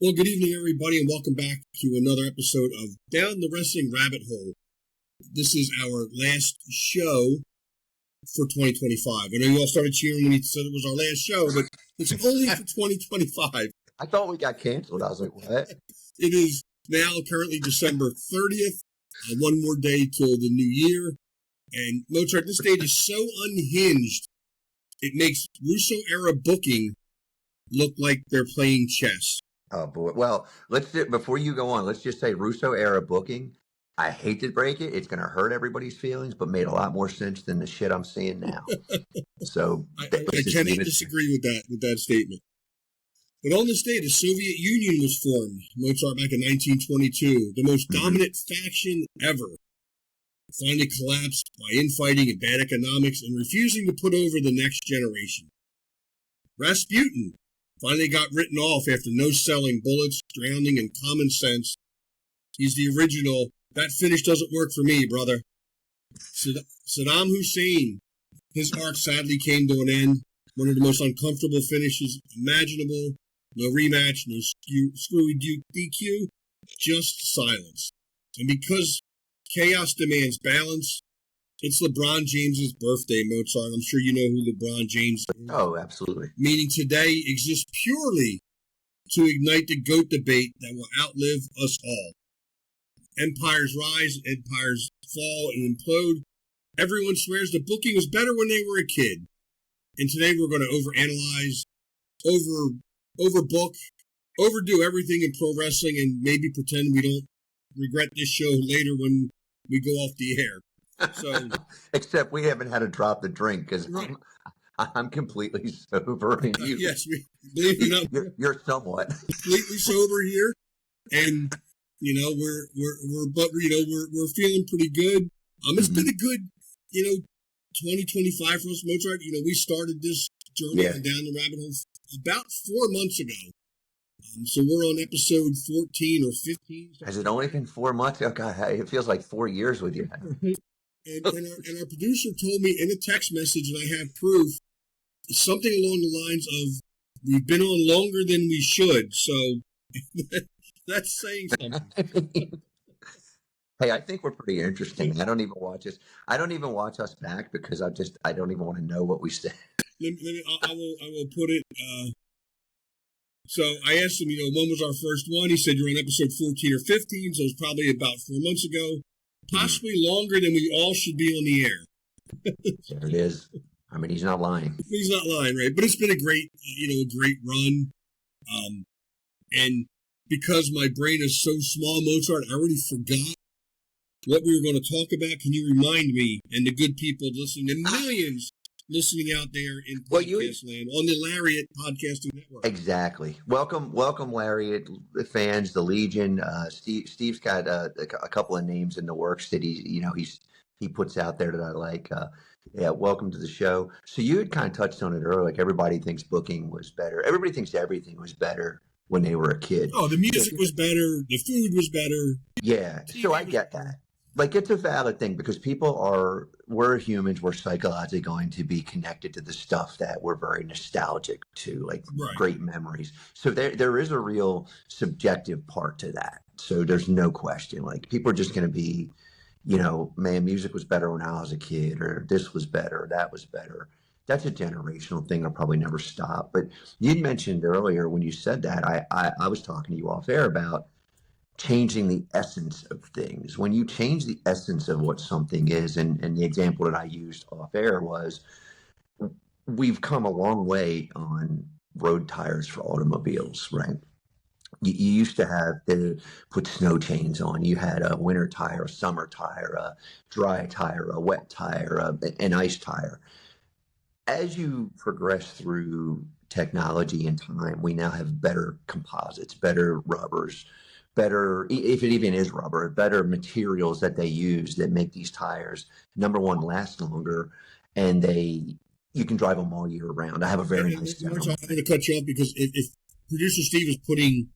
Well, good evening, everybody, and welcome back to another episode of Down the Wrestling Rabbit Hole. This is our last show for 2025. I know you all started cheering when you said it was our last show, but it's only for 2025. I thought we got canceled. I was like, what? It is now currently December 30th, one more day till the new year. And Mozart, this date is so unhinged, it makes Russo-era booking look like they're playing chess. Oh, boy. Well, before you go on, let's just say Russo-era booking, I hate to break it. It's going to hurt everybody's feelings, but made a lot more sense than the shit I'm seeing now. So I cannot disagree with that statement. But on this day, the Soviet Union was formed, Mozart, back in 1922, the most dominant faction ever. Finally collapsed by infighting and bad economics and refusing to put over the next generation. Rasputin finally got written off after no-selling, bullets, drowning, and common sense. He's the original. That finish doesn't work for me, brother. Saddam Hussein, his arc sadly came to an end. One of the most uncomfortable finishes imaginable. No rematch, no screwy DQ, just silence. And because chaos demands balance, it's LeBron James's birthday, Mozart. I'm sure you know who LeBron James is. Oh, absolutely. Meaning today exists purely to ignite the GOAT debate that will outlive us all. Empires rise, empires fall and implode. Everyone swears the booking was better when they were a kid. And today we're going to overanalyze, overbook, overdo everything in pro wrestling and maybe pretend we don't regret this show later when we go off the air. So, except we haven't had to drop the drink because I'm completely sober. And yes, believe it or not, you're somewhat completely sober here, and we're feeling pretty good. It's been a good 2025 for us, Mozart. We started this journey down the rabbit hole about 4 months ago. So we're on episode 14 or 15. Has it only been 4 months? Oh God, it feels like 4 years with you. And our producer told me in a text message, and I have proof, something along the lines of, we've been on longer than we should, so that's saying something. Hey, I think we're pretty interesting. I don't even watch us. I don't even watch us back because I don't even want to know what we said. I will put it, so I asked him, when was our first one? He said, you're on episode 14 or 15, so it was probably about 4 months ago. Possibly longer than we all should be on the air. There it is. I mean, he's not lying. He's not lying, right? But it's been a great, great run. And because my brain is so small, Mozart, I already forgot what we were going to talk about. Can you remind me and the good people listening, the millions listening out there in podcast land on the Lariat podcasting network? Exactly. Welcome, Lariat fans, the Legion. Steve's got a couple of names in the works that he puts out there that I like. Welcome to the show. So you had kind of touched on it earlier. Like everybody thinks booking was better. Everybody thinks everything was better when they were a kid. Oh, the music was better. The food was better. Yeah. So I get that. Like, it's a valid thing because we're humans, we're psychologically going to be connected to the stuff that we're very nostalgic to, like great memories. So there is a real subjective part to that. So there's no question. Like, people are just going to be, man, music was better when I was a kid, or this was better, or that was better. That's a generational thing that'll probably never stop. But you mentioned earlier when you said that, I was talking to you off air about changing the essence of things. When you change the essence of what something is, and the example that I used off air was, we've come a long way on road tires for automobiles, right? You used to have to put snow chains on. You had a winter tire, a summer tire, a dry tire, a wet tire, an ice tire. As you progress through technology and time, we now have better composites, better rubbers, better, if it even is rubber, better materials that they use that make these tires, number one, last longer, and you can drive them all year round. I have a very nice demo. I'm going to cut you off because if producer Steve is putting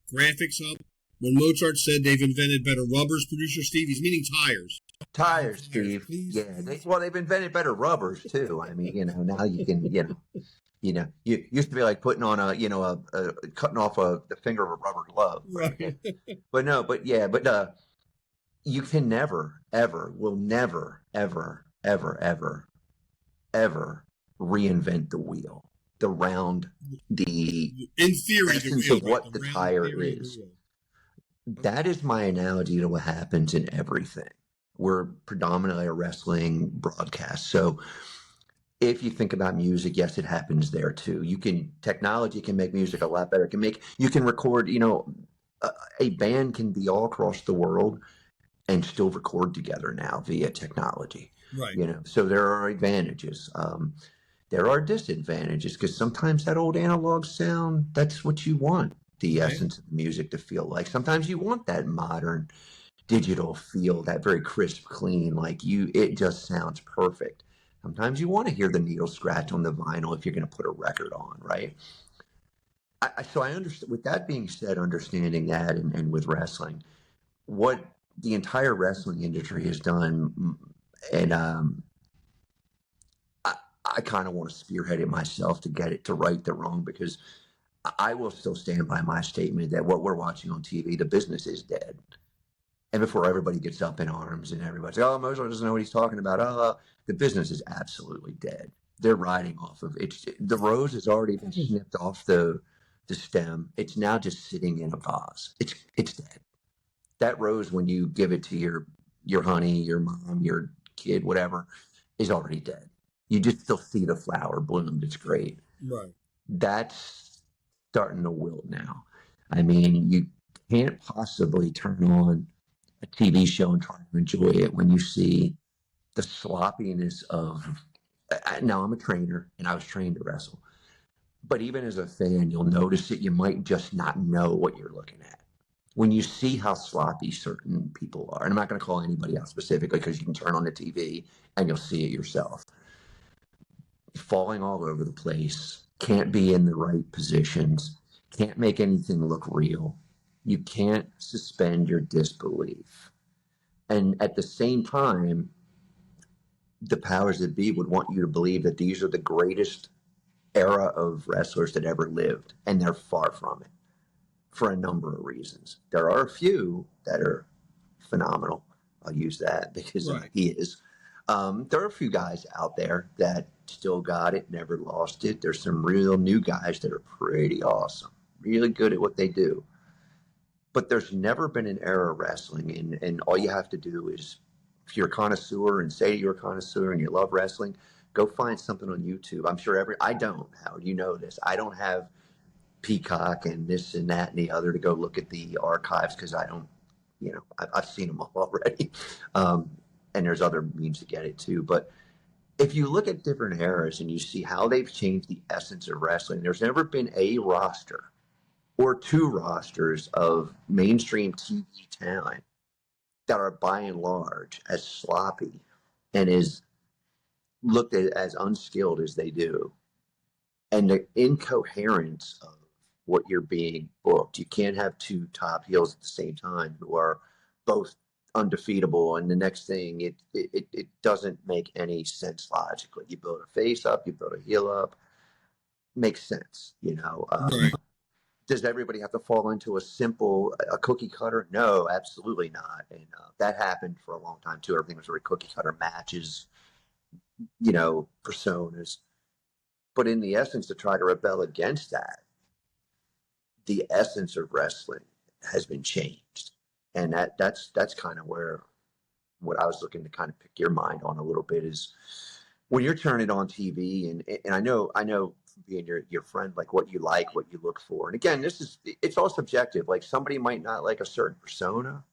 graphics up, when Mozart said they've invented better rubbers, producer Steve, he's meaning tires. Tires, Steve. Yeah. They've invented better rubbers too. I mean, now you can, You used to be like putting on a cutting off the finger of a rubber glove. Right. But you can never, ever, will never, ever, ever, ever, ever reinvent the wheel, the round, the in theory, essence the wheel, of what right? the tire theory is. That is my analogy to what happens in everything. We're predominantly a wrestling broadcast. So if you think about music, yes, it happens there too. Technology can make music a lot better. You can record, a band can be all across the world and still record together now via technology. Right. So there are advantages. There are disadvantages because sometimes that old analog sound, that's what you want the essence of music to feel like. Sometimes you want that modern digital feel, that very crisp, clean, it just sounds perfect. Sometimes you want to hear the needle scratch on the vinyl if you're going to put a record on, right? So I understand. With that being said, understanding that, and with wrestling, what the entire wrestling industry has done, and I kind of want to spearhead it myself to get it to right the wrong, because I will still stand by my statement that what we're watching on TV, the business is dead. And before everybody gets up in arms and everybody's like, oh, Mozart doesn't know what he's talking about. The business is absolutely dead. They're riding off of it. The rose has already been snipped off the stem. It's now just sitting in a vase. It's dead. That rose, when you give it to your honey, your mom, your kid, whatever, is already dead. You just still see the flower bloomed. It's great. Right. That's starting to wilt now. I mean, you can't possibly turn on a TV show and try to enjoy it when you see the sloppiness of. Now, I'm a trainer and I was trained to wrestle, but even as a fan, you'll notice that you might just not know what you're looking at when you see how sloppy certain people are. And I'm not going to call anybody out specifically, because you can turn on the TV and you'll see it yourself. Falling all over the place, can't be in the right positions, can't make anything look real. You can't suspend your disbelief. And at the same time, the powers that be would want you to believe that these are the greatest era of wrestlers that ever lived, and they're far from it for a number of reasons. There are a few that are phenomenal. I'll use that because he is. There are a few guys out there that still got it, never lost it. There's some real new guys that are pretty awesome, really good at what they do. But there's never been an era of wrestling, and all you have to do is, if you're a connoisseur and say you're a connoisseur and you love wrestling, go find something on YouTube. I'm sure I don't, Howard, you know this. I don't have Peacock and this and that and the other to go look at the archives, because I don't, I've seen them all already. And there's other means to get it too. But if you look at different eras and you see how they've changed the essence of wrestling, there's never been a roster or two rosters of mainstream TV talent that are by and large as sloppy and as looked at as unskilled as they do. And the incoherence of what you're being booked. You can't have two top heels at the same time who are both undefeatable, and the next thing, it doesn't make any sense logically. You build a face up, you build a heel up, makes sense, Right. Does everybody have to fall into a cookie cutter? No, absolutely not. And that happened for a long time too. Everything was very cookie cutter matches, personas. But in the essence, to try to rebel against that, the essence of wrestling has been changed. And that's kind of where what I was looking to kind of pick your mind on a little bit is, when you're turning on TV, and I know from being your friend, like what you like, what you look for. And again, it's all subjective. Like, somebody might not like a certain persona.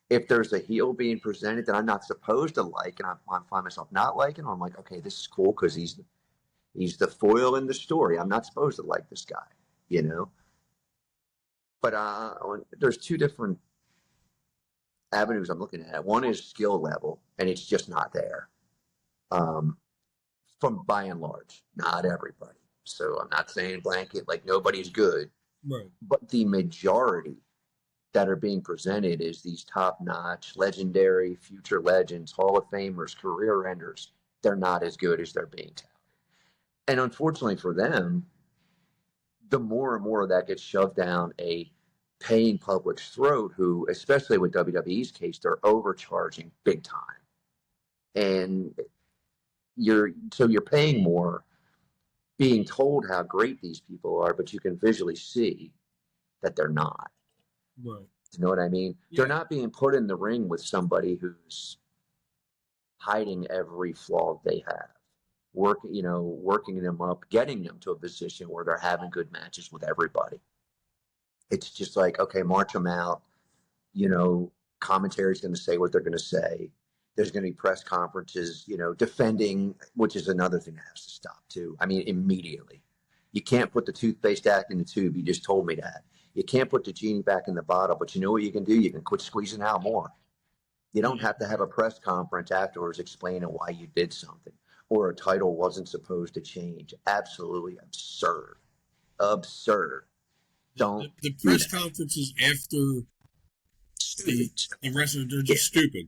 If there's a heel being presented that I'm not supposed to like, and I find myself not liking, I'm like, okay, this is cool because he's the foil in the story. I'm not supposed to like this guy, But there's two different avenues I'm looking at. One is skill level, and it's just not there. From by and large, not everybody. So I'm not saying blanket like nobody's good, Right. but the majority that are being presented is these top-notch, legendary, future legends, Hall of Famers, career enders. They're not as good as they're being touted. And unfortunately for them, the more and more that gets shoved down a paying public's throat, who, especially with WWE's case, they're overcharging big time. And you're paying more, being told how great these people are, but you can visually see that they're not. Right. You know what I mean? Yeah. They're not being put in the ring with somebody who's hiding every flaw they have. Working them up, getting them to a position where they're having good matches with everybody. It's just like, okay, march them out. Commentary's going to say what they're going to say. There's going to be press conferences, defending, which is another thing that has to stop too. I mean, immediately. You can't put the toothpaste back in the tube. You just told me that. You can't put the genie back in the bottle, but you know what you can do? You can quit squeezing out more. You don't have to have a press conference afterwards explaining why you did something, or a title wasn't supposed to change. Absolutely absurd. Absurd. Don't. The press conferences after the wrestlers, they're just stupid.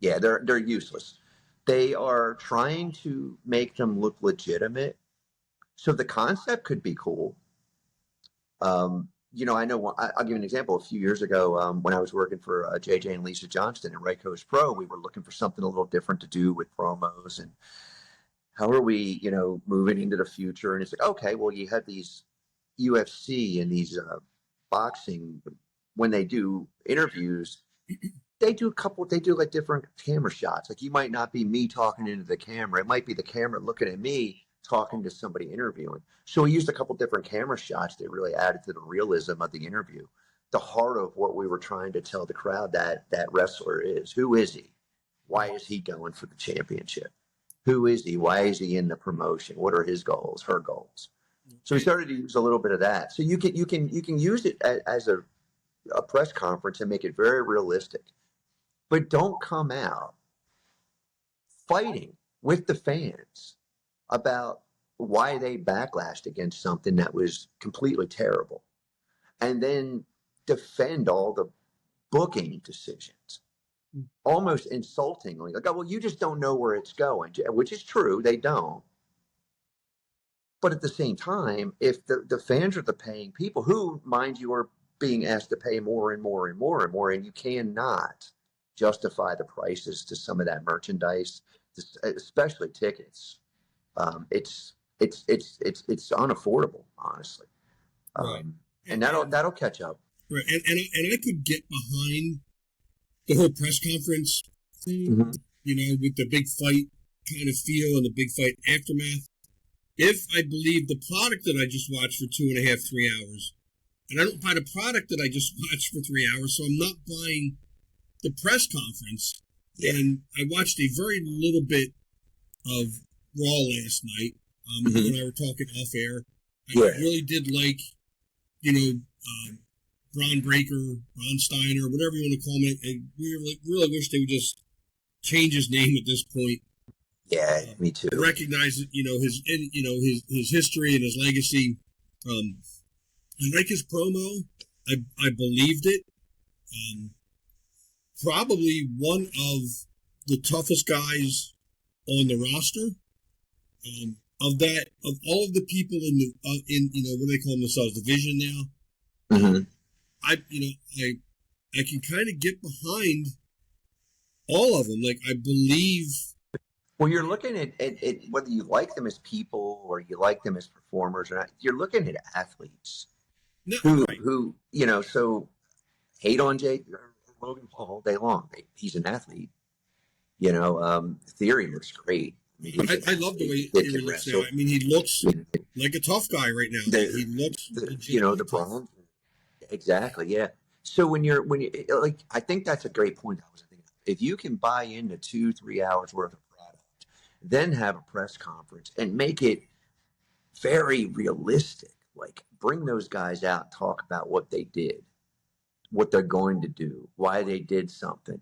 Yeah, they're useless. They are trying to make them look legitimate. So the concept could be cool. I know, I'll give you an example. A few years ago, when I was working for JJ and Lisa Johnston at Right Coast Pro, we were looking for something a little different to do with promos and how are we, moving into the future. And it's like, okay, well, you have these UFC and these boxing, when they do interviews, they do like different camera shots. Like, you might not be me talking into the camera. It might be the camera looking at me talking to somebody interviewing. So we used a couple different camera shots that really added to the realism of the interview. The heart of what we were trying to tell the crowd that wrestler is. Who is he? Why is he going for the championship? Who is he? Why is he in the promotion? What are his goals, her goals? So we started to use a little bit of that. So you can use it as a press conference and make it very realistic. But don't come out fighting with the fans about why they backlashed against something that was completely terrible, and then defend all the booking decisions, almost insultingly. Like, oh, well, you just don't know where it's going, which is true. They don't. But at the same time, if the fans are the paying people, who, mind you, are being asked to pay more and more and more and more, and you cannot justify the prices to some of that merchandise, especially tickets. It's unaffordable, honestly. Right. And that'll catch up. Right. And I could get behind the whole press conference thing, with the big fight kind of feel and the big fight aftermath. If I believe the product that I just watched for 2.5, 3 hours, and I don't buy the product that I just watched for 3 hours, so I'm not buying the press conference. Yeah. And I watched a very little bit of Raw last night when I were talking off air. I really did like, Braun Breaker, Braun Steiner, whatever you want to call him. I really wish they would just change his name at this point. Yeah, me too. Recognize his history and his legacy. I like his promo. I believed it. Probably one of the toughest guys on the roster. Of all of the people in the what do they call themselves, division now. I can kind of get behind all of them. Like, I believe. Well, you're looking at whether you like them as people or you like them as performers or not. You're looking at athletes who so hate on Logan Paul all day long. He's an athlete. Theory looks great. I love the way Theory looks now. I mean, he looks like a tough guy right now. He looks the Browns. Exactly, yeah. So when you like, I think that's a great point. I was thinking, if you can buy into 2-3 hours worth of product, then have a press conference and make it very realistic. Like, bring those guys out, talk about what they did, what they're going to do, why they did something.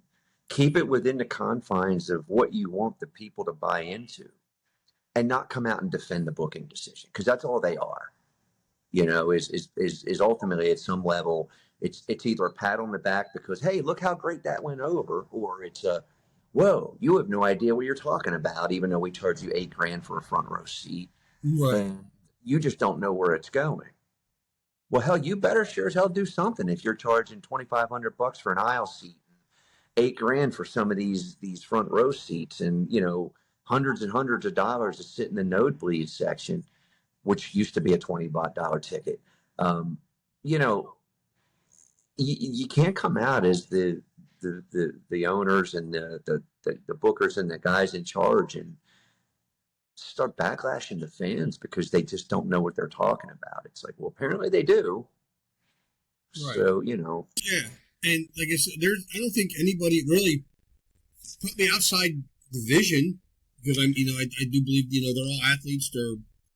Keep it within the confines of what you want the people to buy into, and not come out and defend the booking decision, because that's all they are. Is ultimately, at some level, it's either a pat on the back because, hey, look how great that went over, or it's whoa, you have no idea what you're talking about, even though we charge you $8,000 for a front row seat. Right. And you just don't know where it's going. Well, hell, you better sure as hell do something if you're charging $2,500 for an aisle seat, $8,000 for some of these front row seats, and hundreds and hundreds of dollars to sit in the nosebleed section, which used to be a $20 ticket. You know, you can't come out as the owners and the bookers and the guys in charge and start backlashing the fans because they just don't know what they're talking about. It's like, well, apparently they do. Right. So, Yeah. And like I said, I don't think anybody really put me outside the vision because I do believe, they're all athletes.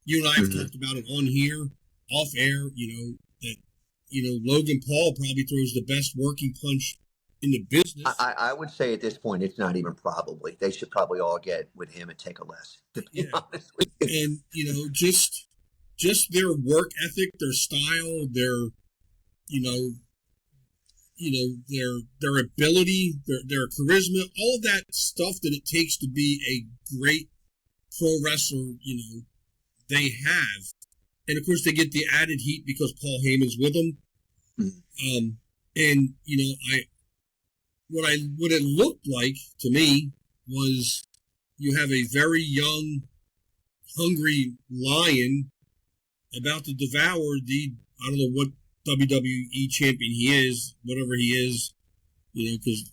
You and I have talked about it on here, off air, that, Logan Paul probably throws the best working punch in the business. I would say at this point, it's not even probably. They should probably all get with him and take a lesson, to be honest with you. And, just their work ethic, their style, their ability, their charisma, all that stuff that it takes to be a great pro wrestler, they have. And of course they get the added heat because Paul Heyman's with them. And what it looked like to me was you have a very young, hungry lion about to devour I don't know what WWE champion he is, whatever he is, because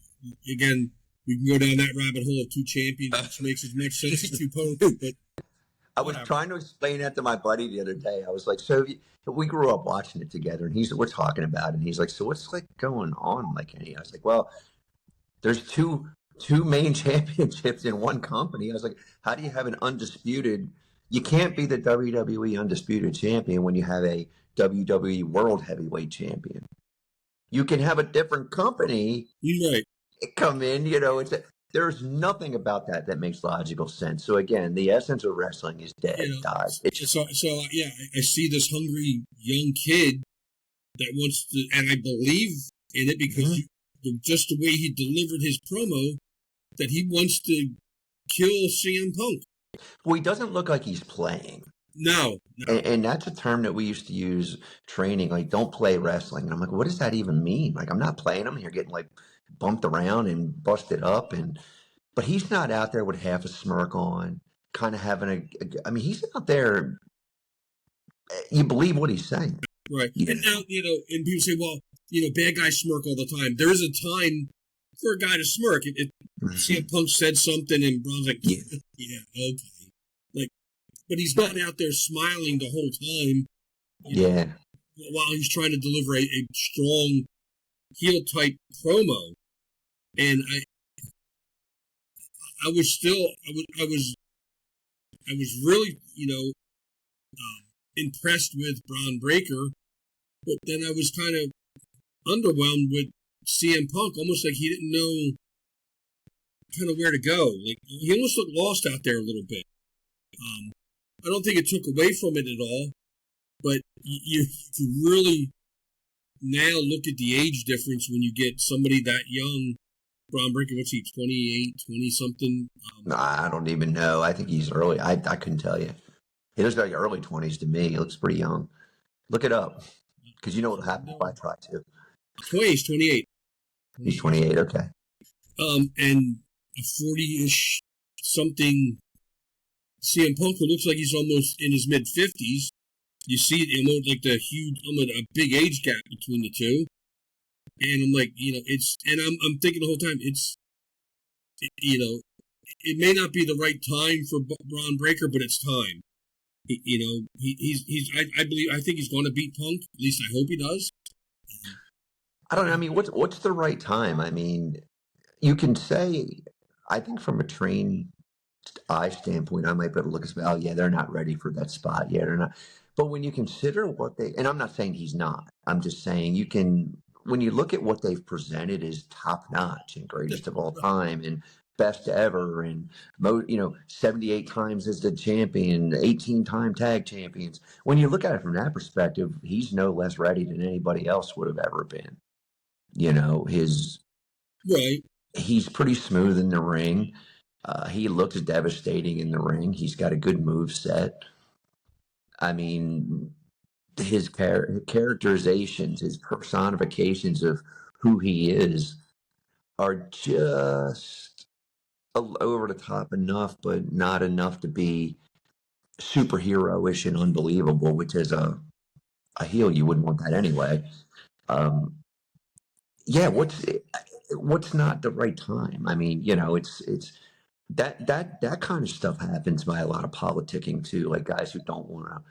again, we can go down that rabbit hole of two champions, which makes as much sense as two opponents. But I was trying to explain that to my buddy the other day. I was like, so we grew up watching it together, and we're talking about it, and he's like, so what's like going on? Like, I was like, well, there's two main championships in one company. I was like, how do you have an undisputed? You can't be the WWE undisputed champion when you have a WWE World Heavyweight Champion. You can have a different company come in. There's nothing about that makes logical sense. So again, the essence of wrestling is dead. Died. So I see this hungry young kid that wants to, and I believe in it because just the way he delivered his promo, that he wants to kill CM Punk. Well, he doesn't look like he's playing. No. And that's a term that we used to use training, like, don't play wrestling. And I'm like, what does that even mean? Like, I'm not playing. I'm here getting, like, bumped around and busted up. But he's not out there with half a smirk on, kind of having he's out there. You believe what he's saying. Right. And now, and people say, well, bad guys smirk all the time. There is a time for a guy to smirk. CM Punk said something and Braun's like, yeah, okay. But he's not out there smiling the whole time. While he's trying to deliver a strong heel type promo. And I was really, impressed with Braun Breaker, but then I was kind of underwhelmed with CM Punk, almost like he didn't know kind of where to go. Like he almost looked lost out there a little bit. I don't think it took away from it at all, but you really now look at the age difference when you get somebody that young. Braun Breaker, what's he, 28, 20-something? I don't even know. I think he's early. I couldn't tell you. He looks like early 20s to me. He looks pretty young. Look it up, because you know what happens if I try to. He's 28. He's 28, okay. And a 40-ish something CM Punk, who looks like he's almost in his mid-50s. You see it, like the huge, a big age gap between the two. And I'm like, I'm thinking the whole time, it may not be the right time for Braun Breaker, but it's time. I think he's going to beat Punk. At least I hope he does. I don't know. I mean, what's the right time? I mean, you can say, I think from a trained eye standpoint, I might be able to look and say, oh yeah, they're not ready for that spot yet, or not. But when you consider and I'm not saying he's not, I'm just saying when you look at what they've presented as top notch and greatest of all time and best ever and 78 times as the champion, 18-time tag champions. When you look at it from that perspective, he's no less ready than anybody else would have ever been. He's pretty smooth in the ring. He looks devastating in the ring. He's got a good move set. I mean, his characterizations, his personifications of who he is are just over the top enough, but not enough to be superhero-ish and unbelievable, which is a heel. You wouldn't want that anyway. Yeah, what's not the right time? I mean, it's that kind of stuff happens by a lot of politicking too, like guys who don't want to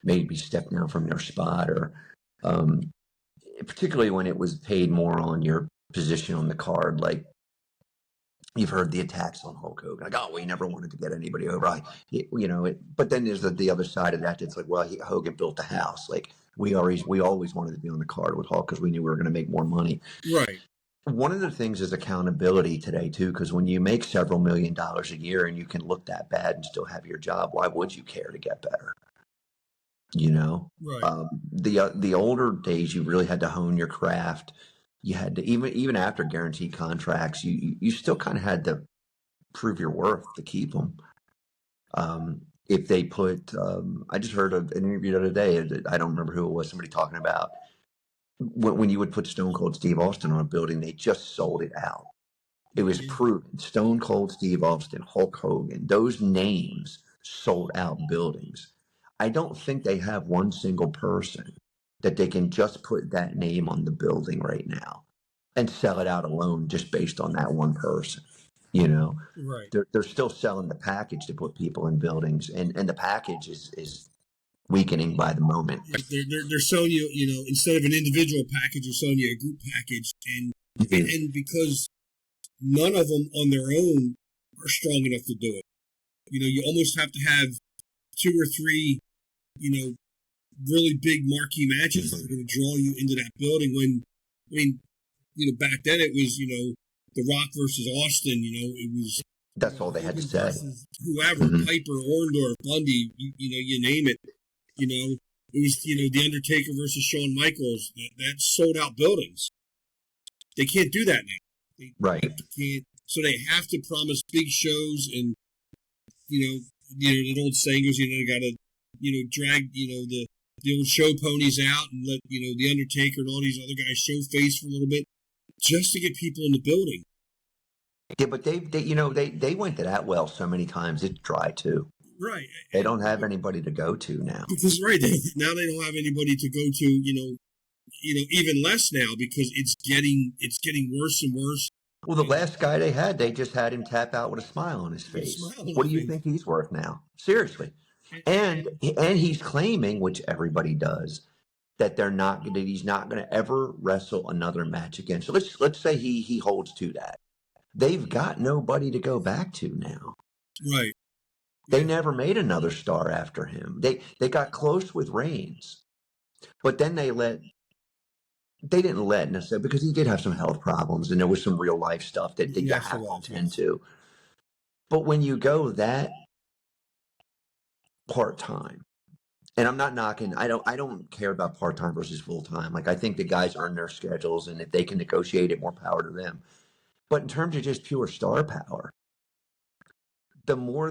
maybe step down from their spot, or particularly when it was paid more on your position on the card. Like you've heard the attacks on Hulk Hogan, like, oh, we never wanted to get anybody over. But then there's the other side of that. It's like, well, Hogan built the house. Like we always wanted to be on the card with Hulk because we knew we were going to make more money. Right. One of the things is accountability today too, because when you make several $1 million a year and you can look that bad and still have your job, why would you care to get better? Right. The older days, you really had to hone your craft. You had to, even after guaranteed contracts, you still kind of had to prove your worth to keep them. If they put, I just heard an interview the other day. I don't remember who it was. Somebody talking about when you would put Stone Cold Steve Austin on a building, they just sold it out. It was proven. Stone Cold Steve Austin, Hulk Hogan, those names sold out buildings. I don't think they have one single person that they can just put that name on the building right now and sell it out alone just based on that one person. Right. They're still selling the package to put people in buildings, and the package is weakening by the moment. They're selling you, instead of an individual package, they're selling you a group package, and because none of them on their own are strong enough to do it. You almost have to have 2 or 3, really big marquee matches that are going to draw you into that building. Back then it was, The Rock versus Austin. It was. That's all they had to say. Whoever, Piper, Orndorff, Bundy, you name it. It was, The Undertaker versus Shawn Michaels. That sold out buildings. They can't do that now. Right. Can't. So they have to promise big shows, and that old saying is, they got to, drag, the old show ponies out and let, the Undertaker and all these other guys show face for a little bit, just to get people in the building. Yeah, but they went to that well so many times. It's dry too. Right. They don't have anybody to go to now. Because now they don't have anybody to go to. Even less now, because it's getting worse and worse. Well, the last guy they just had him tap out with a smile on his face. What do you think he's worth now? Seriously. And he's claiming, which everybody does, that he's not going to ever wrestle another match again. So let's say he holds to that. They've got nobody to go back to now. Right. They never made another star after him. They got close with Reigns, but then they didn't let necessarily, because he did have some health problems and there was some real life stuff that you have to attend to. But when you go that part-time, and I'm not knocking, I don't care about part-time versus full-time. Like, I think the guys earn their schedules, and if they can negotiate it, more power to them. But in terms of just pure star power, the more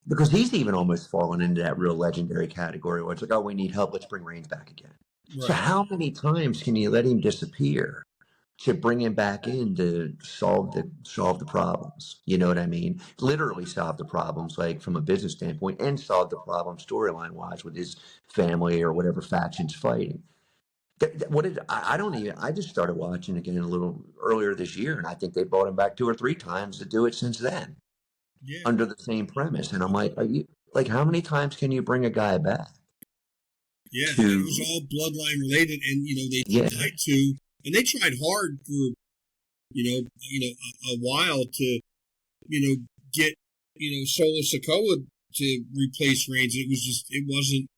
because he's even almost fallen into that real legendary category where it's like, oh, we need help, let's bring Reigns back again. Right. So how many times can you let him disappear to bring him back in to solve the problems? You know what I mean? Literally solve the problems, like from a business standpoint, and solve the problem storyline wise with his family or whatever faction's fighting. I just started watching again a little earlier this year, and I think they brought him back 2 or 3 times to do it since then. Yeah. Under the same premise. And I'm like, how many times can you bring a guy back? Yeah, it was all bloodline related, and they tried to, and they tried hard for a while to get Solo Sikoa to replace Reigns. It wasn't.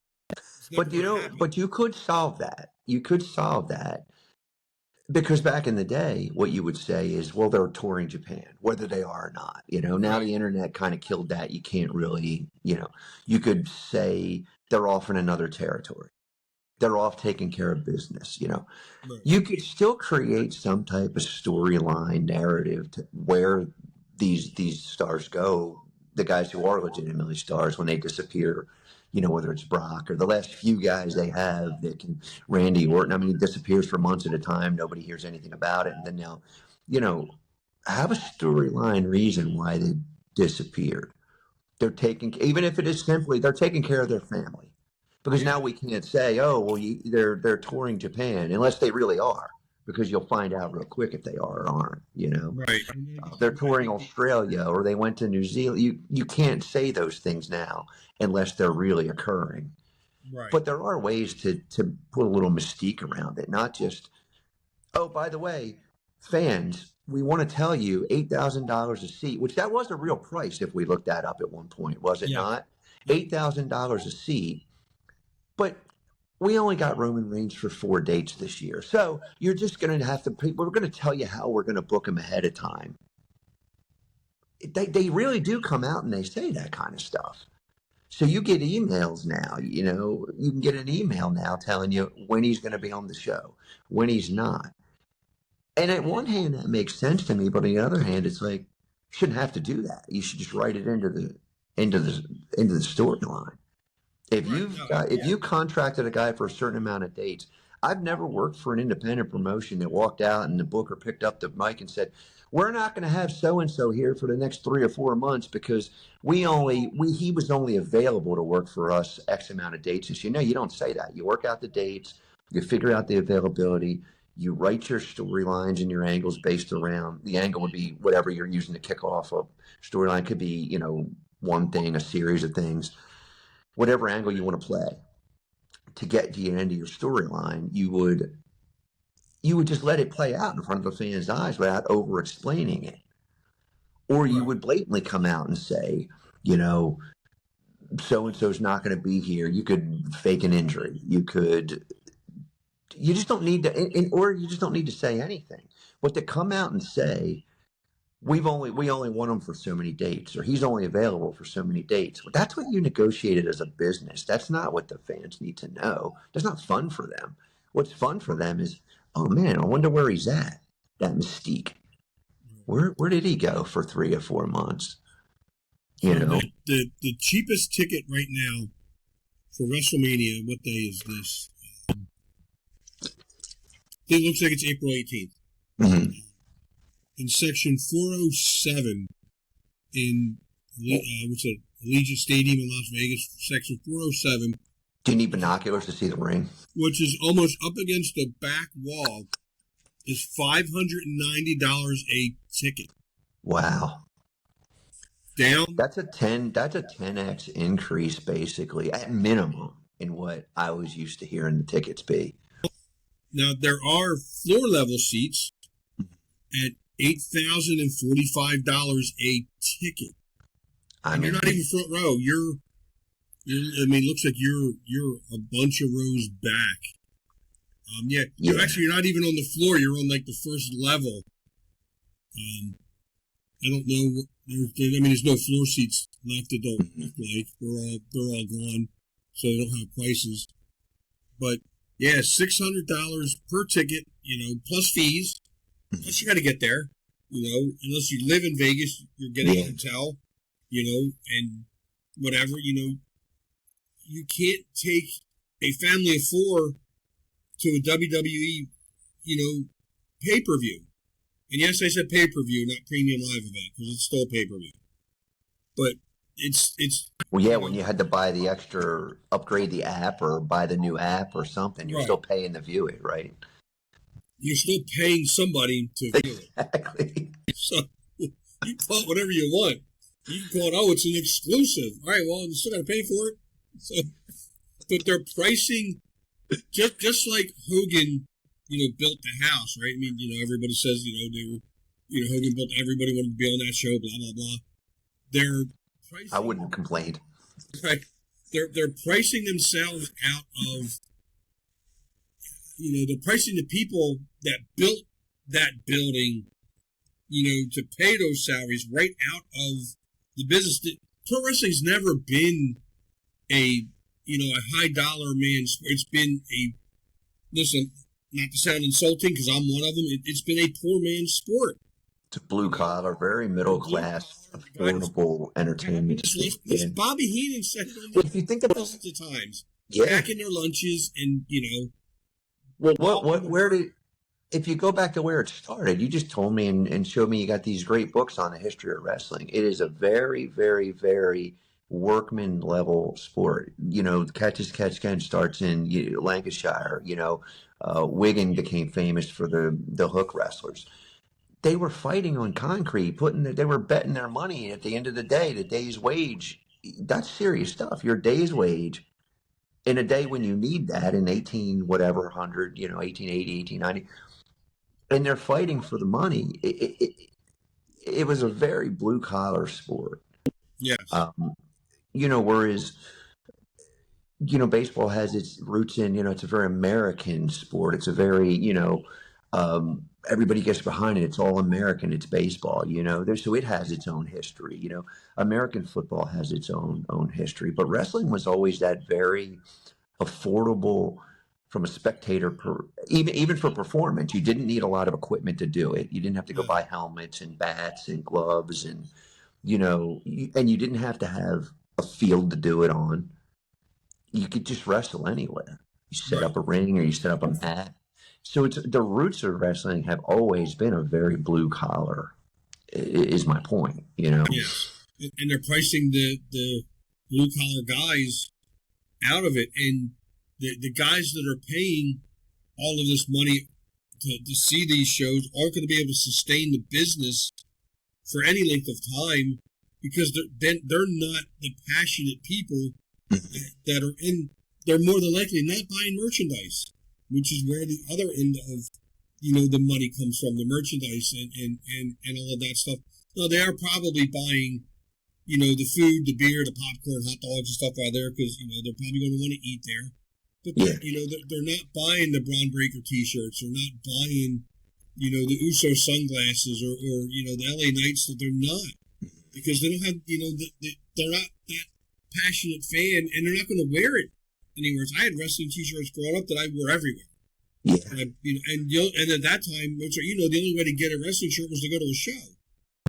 But you could solve that. You could solve that, because back in the day, what you would say is, well, they're touring Japan, whether they are or not. Now the internet kind of killed that. You can't really, you could say they're off in another territory. They're off taking care of business, Right. You could still create some type of storyline narrative to where these stars go, the guys who are legitimately stars, when they disappear whether it's Brock or the last few guys they have that can, Randy Orton. I mean, he disappears for months at a time. Nobody hears anything about it. And then they'll, have a storyline reason why they disappeared. They're taking, even if it is simply, they're taking care of their family. Because now we can't say, oh, well, they're touring Japan, unless they really are, because you'll find out real quick if they are or aren't. Right. They're touring Australia or they went to New Zealand. You can't say those things now unless they're really occurring. Right. But there are ways to put a little mystique around it, not just, oh, by the way, fans, we want to tell you $8,000 a seat, which that was a real price if we looked that up at one point, was it not? $8,000 a seat. But we only got Roman Reigns for 4 dates this year. So you're just going to have to, we're going to tell you how we're going to book them ahead of time. They really do come out and they say that kind of stuff. So you get emails now, you can get an email now telling you when he's going to be on the show, when he's not. And at one hand, that makes sense to me. But on the other hand, it's like, you shouldn't have to do that. You should just write it into the storyline. If you contracted a guy for a certain amount of dates, I've never worked for an independent promotion that walked out and the booker picked up the mic and said, we're not going to have so-and-so here for the next 3 or 4 months because he was only available to work for us X amount of dates this year. No, you don't say that. You work out the dates, you figure out the availability, you write your storylines and your angles based around, the angle would be whatever you're using to kick off a storyline. Could be, one thing, a series of things. Whatever angle you want to play to get to the end of your storyline, you would just let it play out in front of the fans' eyes without over explaining it. Or you would blatantly come out and say, so-and-so's not going to be here. You could fake an injury. You just don't need to, or you just don't need to say anything. But to come out and say, we only want him for so many dates, or he's only available for so many dates. Well, that's what you negotiated as a business. That's not what the fans need to know. That's not fun for them. What's fun for them is, oh man, I wonder where he's at. That mystique. Where did he go for 3 or 4 months? The cheapest ticket right now for WrestleMania, what day is this? It looks like it's April 18th. Mm-hmm. In section 407 in Allegiant Stadium in Las Vegas, section 407. Do you need binoculars to see the ring? Which is almost up against the back wall, is $590 a ticket. Wow. Down. That's a 10x increase basically at minimum in what I was used to hearing the tickets be. Now there are floor level seats at $8,045 a ticket. You're not even front row. It looks like you're a bunch of rows back. You're not even on the floor. You're on like the first level. I don't know. There's no floor seats left. It don't look like they're all gone, so they don't have prices. But yeah, $600 per ticket. Plus fees. Plus you got to get there. Unless you live in Vegas, you're getting a hotel. And whatever. You can't take a family of 4 to a WWE, pay-per-view. And yes, I said pay-per-view, not premium live event, because it's still pay-per-view. But it's... Well, yeah, when you had to buy the extra, upgrade the app or buy the new app or something, you're still paying to view it, right? You're still paying somebody to view it. Exactly. So you call it whatever you want. You can call it, it's an exclusive. All right, well, you still got to pay for it. So, but they're pricing, just like Hogan, built the house, right? Everybody says, Hogan built, everybody wanted to be on that show, blah, blah, blah. They're pricing. I wouldn't have complained. Right. They're pricing themselves out of, they're pricing the people that built that building, to pay those salaries right out of the business. Pro wrestling's never been a high dollar man's sport. It's been listen, not to sound insulting because I'm one of them, it's been a poor man's sport. It's blue collar, very middle class, affordable entertainment. Bobby Heenan said it on if you think about the times, yeah, packing their lunches and if you go back to where it started, you just told me and showed me you got these great books on the history of wrestling. It is a very, very, very workman level sport. Catch as catch can starts in Lancashire. Wigan became famous for the hook wrestlers. They were fighting on concrete, they were betting their money. At the end of the day, the day's wage, that's serious stuff. Your day's wage in a day when you need that in 1880, 1890, and they're fighting for the money. It was a very blue collar sport. Yes. Whereas, baseball has its roots in, it's a very American sport. It's a very, everybody gets behind it. It's all American. It's baseball, so it has its own history. American football has its own history, but wrestling was always that very affordable from a spectator, even for performance. You didn't need a lot of equipment to do it. You didn't have to go buy helmets and bats and gloves and, and you didn't have to have a field to do it on. You could just wrestle anywhere. You set up a ring or you set up a mat. So the roots of wrestling have always been a very blue collar, is my point, Yes. And they're pricing the blue collar guys out of it. And the guys that are paying all of this money to see these shows aren't going to be able to sustain the business for any length of time because they're not the passionate people that are in. They're more than likely not buying merchandise, which is where the other end of the money comes from, the merchandise and all of that stuff. No, they are probably buying the food, the beer, the popcorn, hot dogs and stuff out there because they're probably going to want to eat there. But they're not buying the Braun Breaker T-shirts. They're not buying the Uso sunglasses or the LA Knights. That they're not because they don't have they're not that passionate fan and they're not going to wear it anywhere. I had wrestling T-shirts growing up that I wore everywhere. Yeah. And at that time, the only way to get a wrestling shirt was to go to a show.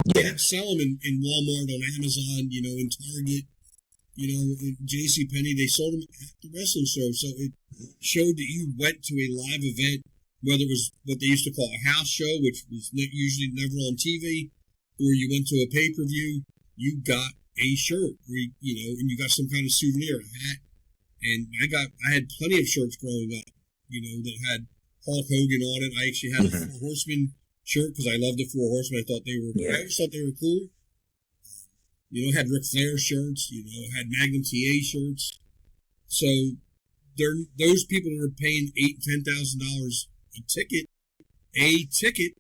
They didn't sell them in Walmart, on Amazon, in Target, in JCPenney. They sold them at the wrestling show. So it showed that you went to a live event, whether it was what they used to call a house show, which was usually never on TV, or you went to a pay-per-view, you got a shirt, and you got some kind of souvenir, a hat. And I had plenty of shirts growing up, that had Hulk Hogan on it. I actually had a Four Horsemen shirt because I loved the Four Horsemen. I always thought they were cool. Had Ric Flair shirts. Had Magnum TA shirts. So those people that are paying $8,000-$10,000 a ticket,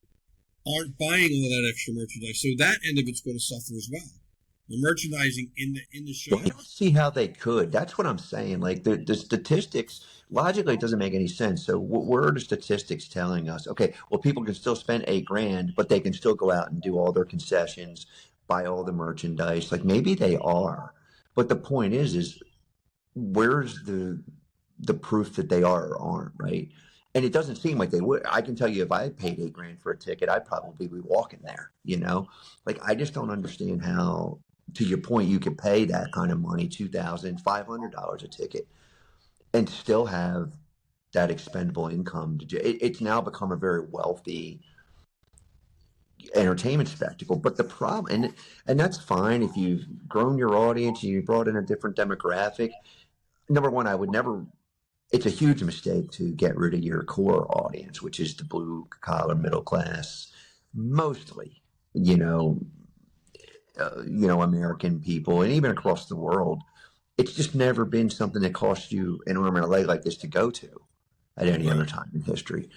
aren't buying all that extra merchandise. So that end of it's going to suffer as well. The merchandising in the show. Well, I don't see how they could. That's what I'm saying. Like the statistics, logically, it doesn't make any sense. So what are the statistics telling us? Okay, well, people can still spend $8,000, but they can still go out and do all their concessions, buy all the merchandise. Like maybe they are, but the point is where's the proof that they are or aren't, right? And it doesn't seem like they would. I can tell you, if I paid $8,000 for a ticket, I'd probably be walking there. Like I just don't understand how. To your point, you could pay that kind of money, $2,500 a ticket, and still have that expendable income. It's now become a very wealthy entertainment spectacle. But the problem, and that's fine if you've grown your audience, you brought in a different demographic. Number one, I would never. It's a huge mistake to get rid of your core audience, which is the blue collar middle class, mostly. American people, and even across the world, it's just never been something that cost you an arm and a leg like this to go to at any other time in history.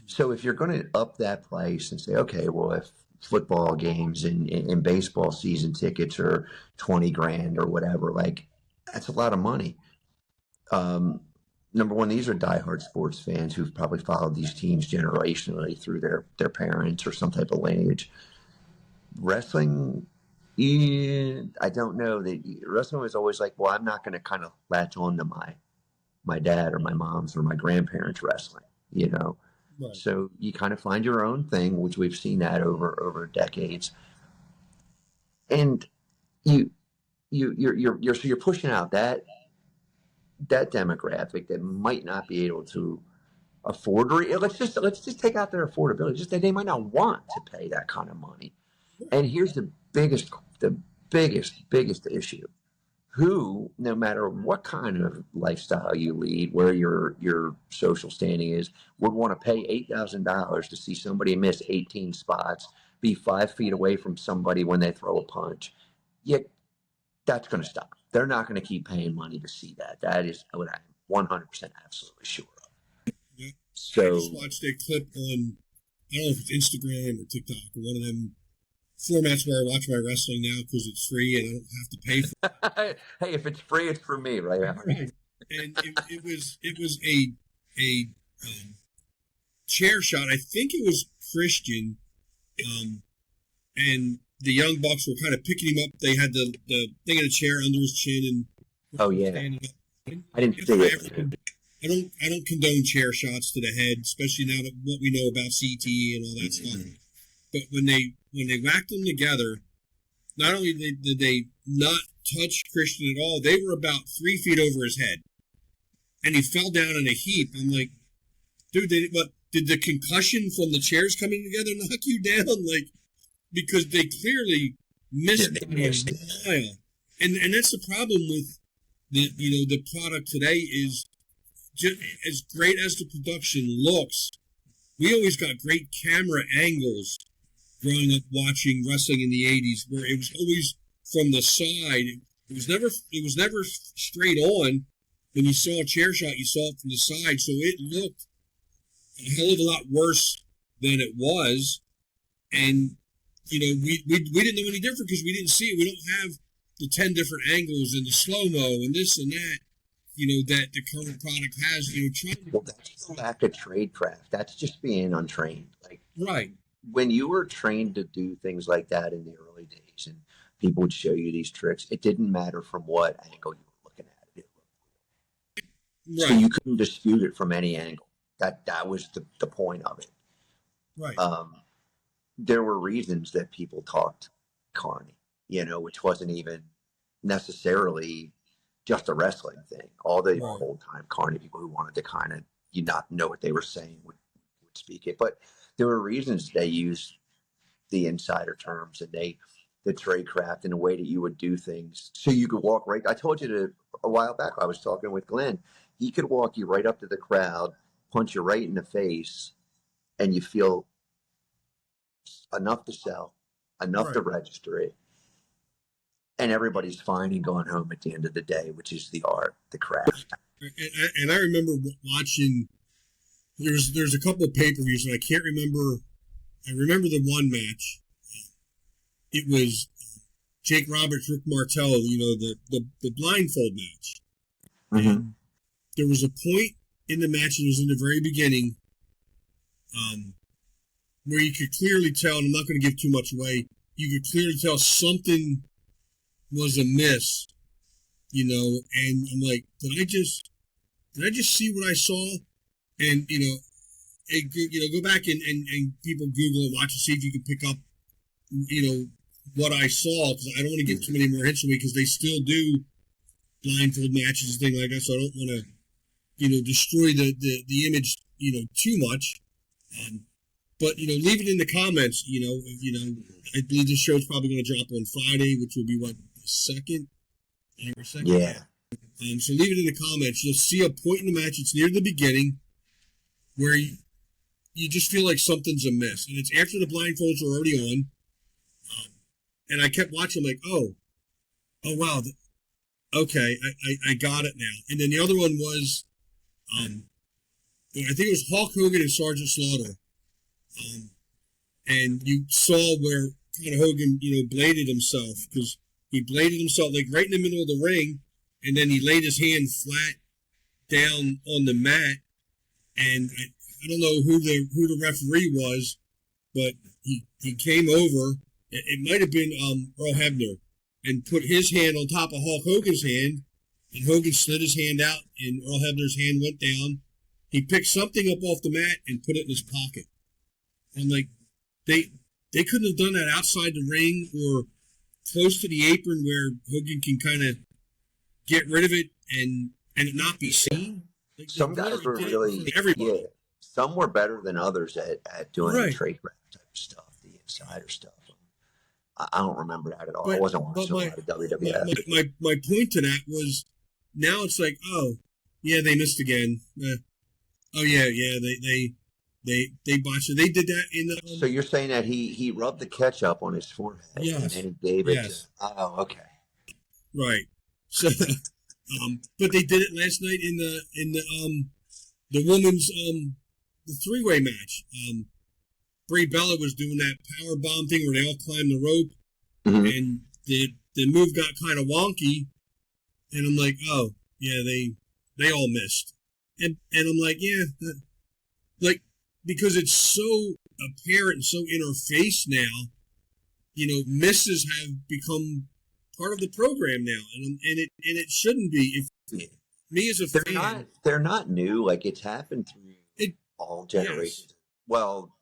So if you're going to up that price and say, okay, well, if football games and baseball season tickets are $20,000 or whatever, like that's a lot of money. Number one, these are diehard sports fans who've probably followed these teams generationally through their parents or some type of lineage. Wrestling, I don't know. Wrestling was always like, well, I'm not going to kind of latch on to my dad or my mom's or my grandparents' wrestling, Right. So you kind of find your own thing, which we've seen that over decades, and you so you're pushing out that demographic that might not be able to afford, or let's just take out their affordability, just that they might not want to pay that kind of money. And here's the biggest issue: who, no matter what kind of lifestyle you lead, where your social standing is, would want to pay $8,000 to see somebody miss 18 spots, be 5 feet away from somebody when they throw a punch? Yet that's going to stop. They're not going to keep paying money to see that. That is what I'm 100% absolutely sure of. Yeah. So I just watched a clip on, I don't know if it's Instagram or TikTok or one of them formats where I watch my wrestling now because it's free and I don't have to pay for it. Hey, if it's free, it's for me, right? Right. And it was a chair shot. I think it was Christian, and the Young Bucks were kind of picking him up. They had the thing in a chair under his chin, and oh yeah, I didn't see it. I don't condone chair shots to the head, especially now that what we know about CTE and all that stuff. But when they whacked them together, not only did they not touch Christian at all, they were about 3 feet over his head, and he fell down in a heap. I'm like, dude, did the concussion from the chairs coming together knock you down? Like, because they clearly missed by a mile, and that's the problem with the product today is just as great as the production looks. We always got great camera angles growing up watching wrestling in the 80s, where it was always from the side. It was never straight on. When you saw a chair shot, you saw it from the side, so it looked a hell of a lot worse than it was. And we didn't know any different because we didn't see it. We don't have the 10 different angles and the slow-mo and this and that, that the current product has. Well, that's back to tradecraft. That's just being untrained. Like, right. When you were trained to do things like that in the early days, and people would show you these tricks, it didn't matter from what angle you were looking at it. Right. So you couldn't dispute it from any angle. That was the point of it. Right. There were reasons that people talked carny, which wasn't even necessarily just a wrestling thing. All the old time carny people who wanted to kind of not know what they were saying would speak it. But there were reasons they used the insider terms and the tradecraft and the way that you would do things so you could walk right. I told you a while back, I was talking with Glenn. He could walk you right up to the crowd, punch you right in the face, and you feel enough to sell, enough to register it, and everybody's fine and going home at the end of the day, which is the art, the craft. And I remember watching. There's a couple of pay-per-views, and I can't remember. I remember the one match. It was Jake Roberts, Rick Martello. The blindfold match. Mm-hmm. There was a point in the match, and it was in the very beginning, where you could clearly tell, and I'm not going to give too much away, you could clearly tell something was amiss, and I'm like, did I just see what I saw? And, go back and people Google and watch and see if you can pick up, what I saw, because I don't want to give too many more hints away, because they still do blindfold matches and things like that, so I don't want to, destroy the image, too much. But, leave it in the comments, I believe this show's probably going to drop on Friday, which will be, what, the second? Yeah. So leave it in the comments. You'll see a point in the match, it's near the beginning, where you just feel like something's amiss. And it's after the blindfolds are already on. And I kept watching, like, oh wow, okay, I got it now. And then the other one was, I think it was Hulk Hogan and Sergeant Slaughter. And you saw where kind of Hogan, bladed himself, because he bladed himself like right in the middle of the ring, and then he laid his hand flat down on the mat, and I don't know who the referee was, but he came over. It might have been Earl Hebner, and put his hand on top of Hulk Hogan's hand, and Hogan slid his hand out, and Earl Hebner's hand went down, he picked something up off the mat and put it in his pocket. I'm like, they couldn't have done that outside the ring or close to the apron where Hogan can kind of get rid of it and it not be seen. Like, some guys were really, yeah, some were better than others at doing the trade craft type of stuff, the insider stuff. I don't remember that at all. I wasn't watching a lot of WWF. My point to that was, now it's like, oh, yeah, they missed again. Oh yeah, they botched it. They did that in the. So you're saying that he rubbed the ketchup on his forehead, yes, and then he gave it. To, oh, okay. Right. So, but they did it last night in the women's the 3-way match. Brie Bella was doing that power bomb thing where they all climbed the rope, and the move got kind of wonky, and I'm like, oh yeah, they all missed, and I'm like, yeah, like, because it's so apparent and so in our face now, misses have become part of the program now, and it shouldn't be. If me as a fan, they're not new. Like, it's happened through all generations. Yes. Well,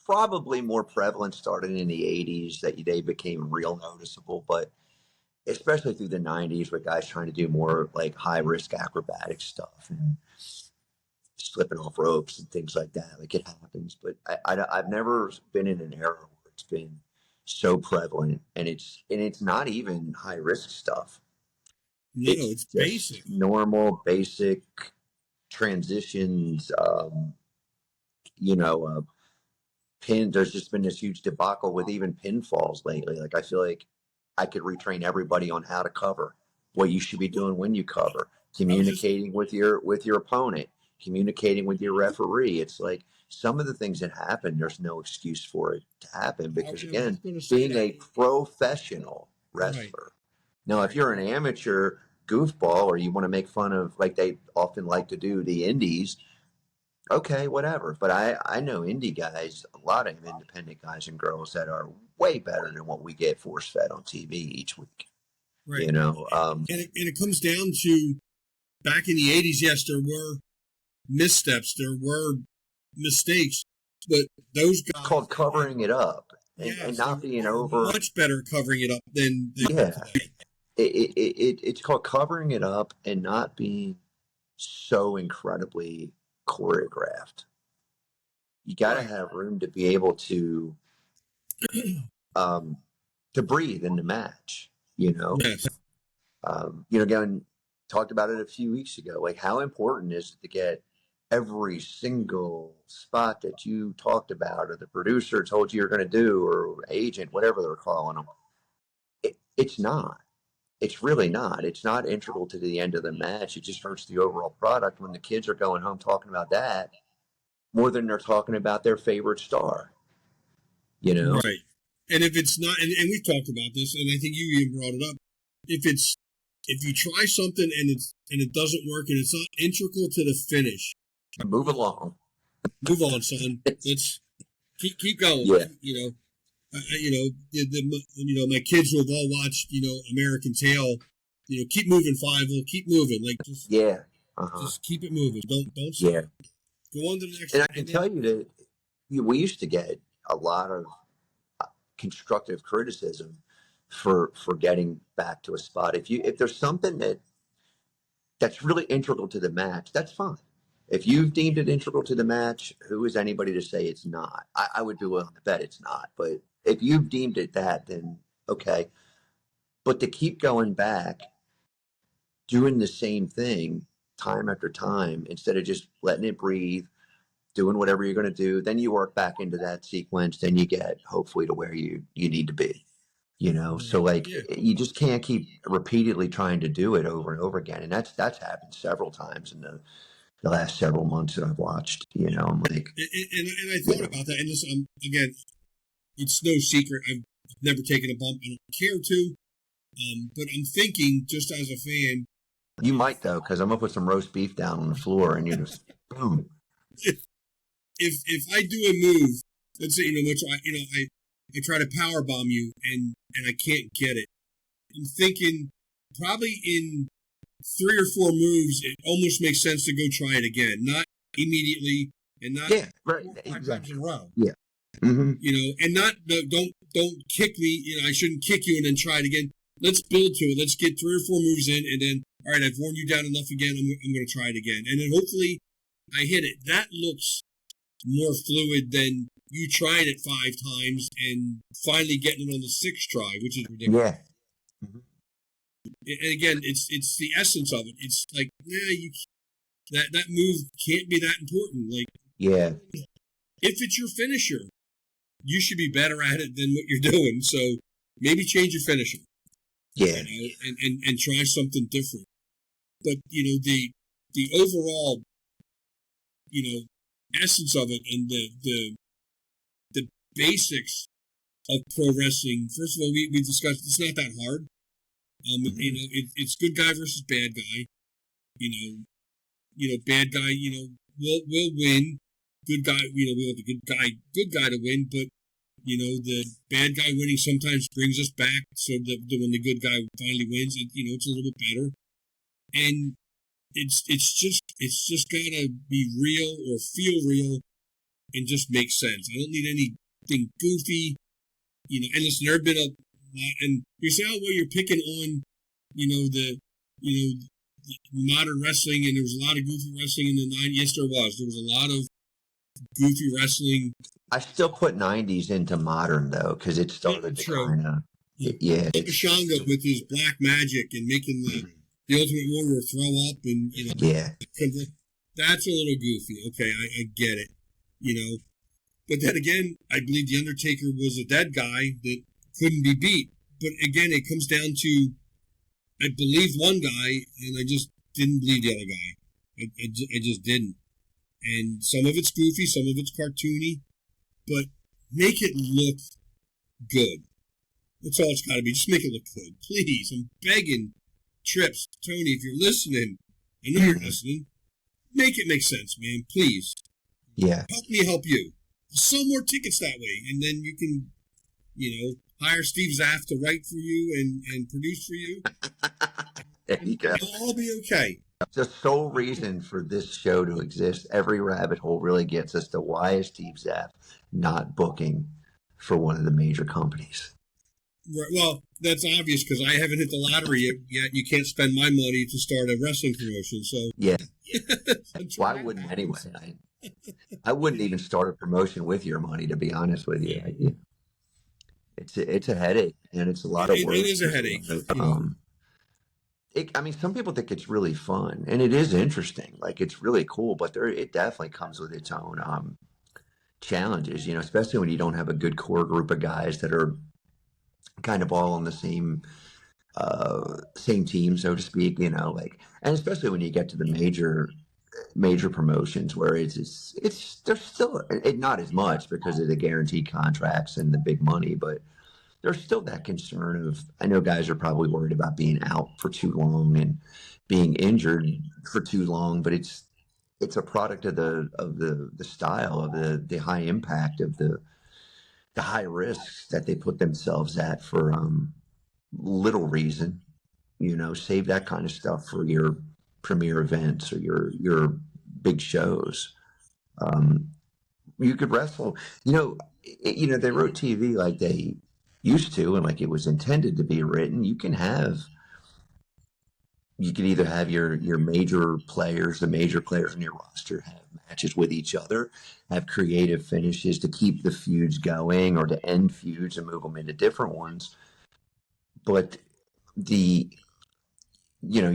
probably more prevalent starting in the 80s that they became real noticeable, but especially through the 90s with guys trying to do more like high risk acrobatic stuff and slipping off ropes and things like that. Like, it happens, but I've never been in an era where it's been so prevalent, and it's not even high risk stuff. No, it's basic, normal, basic transitions. There's just been this huge debacle with even pinfalls lately. Like, I feel like I could retrain everybody on how to cover, what you should be doing when you cover, communicating with your opponent, communicating with your referee. It's like some of the things that happen, there's no excuse for it to happen because, again, being a professional wrestler. Right. Now, if you're an amateur goofball or you want to make fun of, like they often like to do, the indies, okay, whatever. But I know indie guys, a lot of independent guys and girls that are way better than what we get force fed on TV each week. Right. And it comes down to, back in the 80s, yes, there were missteps, there were mistakes, but those guys... It's called covering it up and not being over... Much better covering it up than yeah. It's called covering it up and not being so incredibly choreographed. You got to have room to be able to breathe in the match, Yes. Again, talked about it a few weeks ago. Like, how important is it to get every single spot that you talked about or the producer told you you're going to do, or agent, whatever they're calling them? It's not. It's really not. It's not integral to the end of the match. It just hurts the overall product when the kids are going home talking about that more than they're talking about their favorite star. Right. And if it's not, and we've talked about this, and I think you even brought it up. If you try something and it doesn't work and it's not integral to the finish, move along. Move on, son. Let's keep going. Yeah. My kids who have all watched, American Tail, keep moving, Fievel, keep moving. Like, just just keep it moving. Don't stop. Yeah. Go on to the next. And I can tell you that we used to get a lot of constructive criticism for getting back to a spot. If there's something that's really integral to the match, that's fine. If you've deemed it integral to the match, who is anybody to say it's not? I would be willing to bet it's not. But if you've deemed it that, then okay. But to keep going back, doing the same thing time after time, instead of just letting it breathe, doing whatever you're going to do, then you work back into that sequence, then you get hopefully to where you need to be. So you just can't keep repeatedly trying to do it over and over again. And that's happened several times in the last several months that I've watched, I'm like, and I thought about that, and just again, it's no secret I've never taken a bump. I don't care to, but I'm thinking, just as a fan, you might though, because I'm gonna put some roast beef down on the floor, and you just boom. If I do a move, let's say I try to power bomb you, and I can't get it. I'm thinking probably in 3 or 4 moves, it almost makes sense to go try it again, not immediately, and not 4 or 5 times in a row. Yeah. Mm-hmm. And not don't kick me. I shouldn't kick you and then try it again. Let's build to it. Let's get 3 or 4 moves in, and then all right, I've worn you down enough again. I'm going to try it again, and then hopefully I hit it. That looks more fluid than you trying it 5 times and finally getting it on the 6th try, which is ridiculous. Yeah. Mm-hmm. And again, it's the essence of it. It's like, that move can't be that important. Like, yeah, if it's your finisher, you should be better at it than what you're doing. So maybe change your finisher. Yeah, and try something different. But the overall essence of it and the basics of pro wrestling. First of all, we discussed it's not that hard. It's good guy versus bad guy. Bad guy, will win. Good guy, we want the good guy to win. But the bad guy winning sometimes brings us back. So that when the good guy finally wins, it's a little bit better. And it's just gotta be real or feel real, and just make sense. I don't need anything goofy. And listen, there have been a lot, and you say, oh, well, you're picking on, the modern wrestling, and there was a lot of goofy wrestling in the 90s. Yes, there was. There was a lot of goofy wrestling. I still put 90s into modern, though, because it started to kind of, yeah. Shanga with his black magic and making the Ultimate Warrior throw up, and, yeah. That's a little goofy. Okay, I get it, But then again, I believe The Undertaker was a dead guy that couldn't be beat. But again, it comes down to, I believed one guy, and I just didn't believe the other guy. I just didn't. And some of it's goofy, some of it's cartoony, but make it look good. That's all it's got to be. Just make it look good. Please, I'm begging Trips, Tony, if you're listening, I know you're listening, make it make sense, man. Please. Yeah. Help me help you. Sell more tickets that way, and then you can, hire Steve Zapf to write for you and produce for you. There you go. It'll all be okay. The sole reason for this show to exist, every rabbit hole really gets us to why is Steve Zapf not booking for one of the major companies? Right, well, that's obvious because I haven't hit the lottery yet. You can't spend my money to start a wrestling promotion. So yeah. Why wouldn't anyway? I wouldn't even start a promotion with your money, to be honest with you. It's a headache, and it's a lot of work. It is a headache. Some people think it's really fun, and it is interesting. Like, it's really cool, but it definitely comes with its own challenges, especially when you don't have a good core group of guys that are kind of all on the same team, so to speak, and especially when you get to the major promotions where it's there's still not as much because of the guaranteed contracts and the big money, but there's still that concern of, I know guys are probably worried about being out for too long and being injured for too long, but it's a product of the style of the high impact of the high risks that they put themselves at for little reason. Save that kind of stuff for your premier events or your big shows. You could wrestle, they wrote TV like they used to, and like it was intended to be written. You can either have your major players, the major players in your roster, have matches with each other, have creative finishes to keep the feuds going or to end feuds and move them into different ones. But you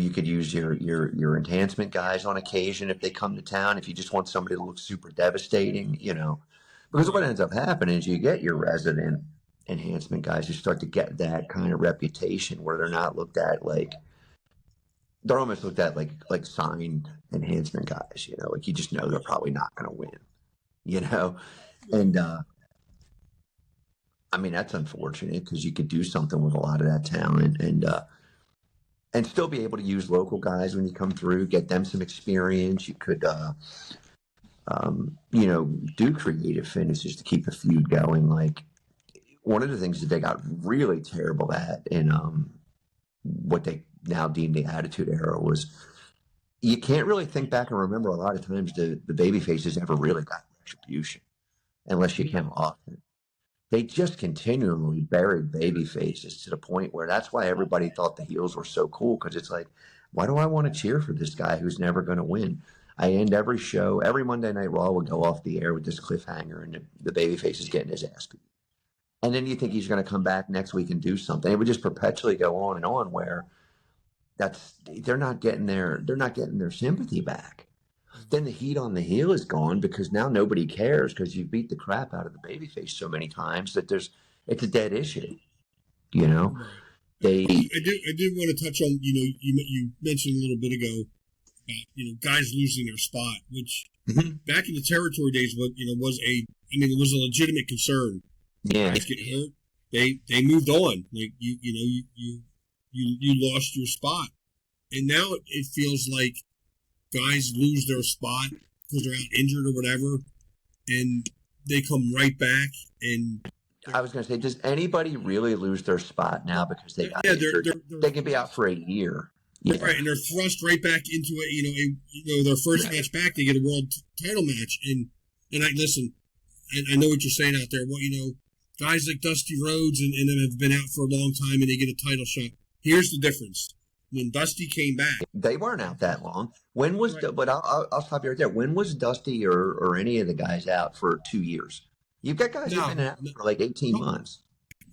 could use your enhancement guys on occasion if they come to town, if you just want somebody to look super devastating, because what ends up happening is you get your resident enhancement guys who start to get that kind of reputation where they're not looked at they're almost looked at like signed enhancement guys, like you just know they're probably not going to win, and that's unfortunate because you could do something with a lot of that talent and still be able to use local guys when you come through, get them some experience. You could, do creative finishes to keep the feud going. Like, one of the things that they got really terrible at in what they now deemed the Attitude Era, was you can't really think back and remember a lot of times the baby faces ever really got retribution, unless you count Austin. They just continually buried baby faces to the point where that's why everybody thought the heels were so cool, because it's like, why do I want to cheer for this guy who's never going to win? I end every show, every Monday Night Raw would go off the air with this cliffhanger, and the baby face is getting his ass beat. And then you think he's going to come back next week and do something. It would just perpetually go on and on, where they're not getting their sympathy back. Then the heat on the heel is gone because now nobody cares, because you beat the crap out of the babyface so many times that it's a dead issue. You know, I did want to touch on, you mentioned a little bit ago about, guys losing their spot, which back in the territory days, it was a legitimate concern. Yeah, guys get hurt, they moved on. Like you lost your spot, and now it feels like guys lose their spot because they're out injured or whatever, and they come right back. And I was going to say, does anybody really lose their spot now because they got injured? They can be out for a year. Yeah. Right, and they're thrust right back into their first match back. They get a world title match, and I listen. I know what you're saying out there. Well, guys like Dusty Rhodes and them have been out for a long time, and they get a title shot. Here's the difference. When Dusty came back, they weren't out that long. When was? Right. But I'll stop you right there. When was Dusty or any of the guys out for 2 years? You've got guys who've been out for like 18 months.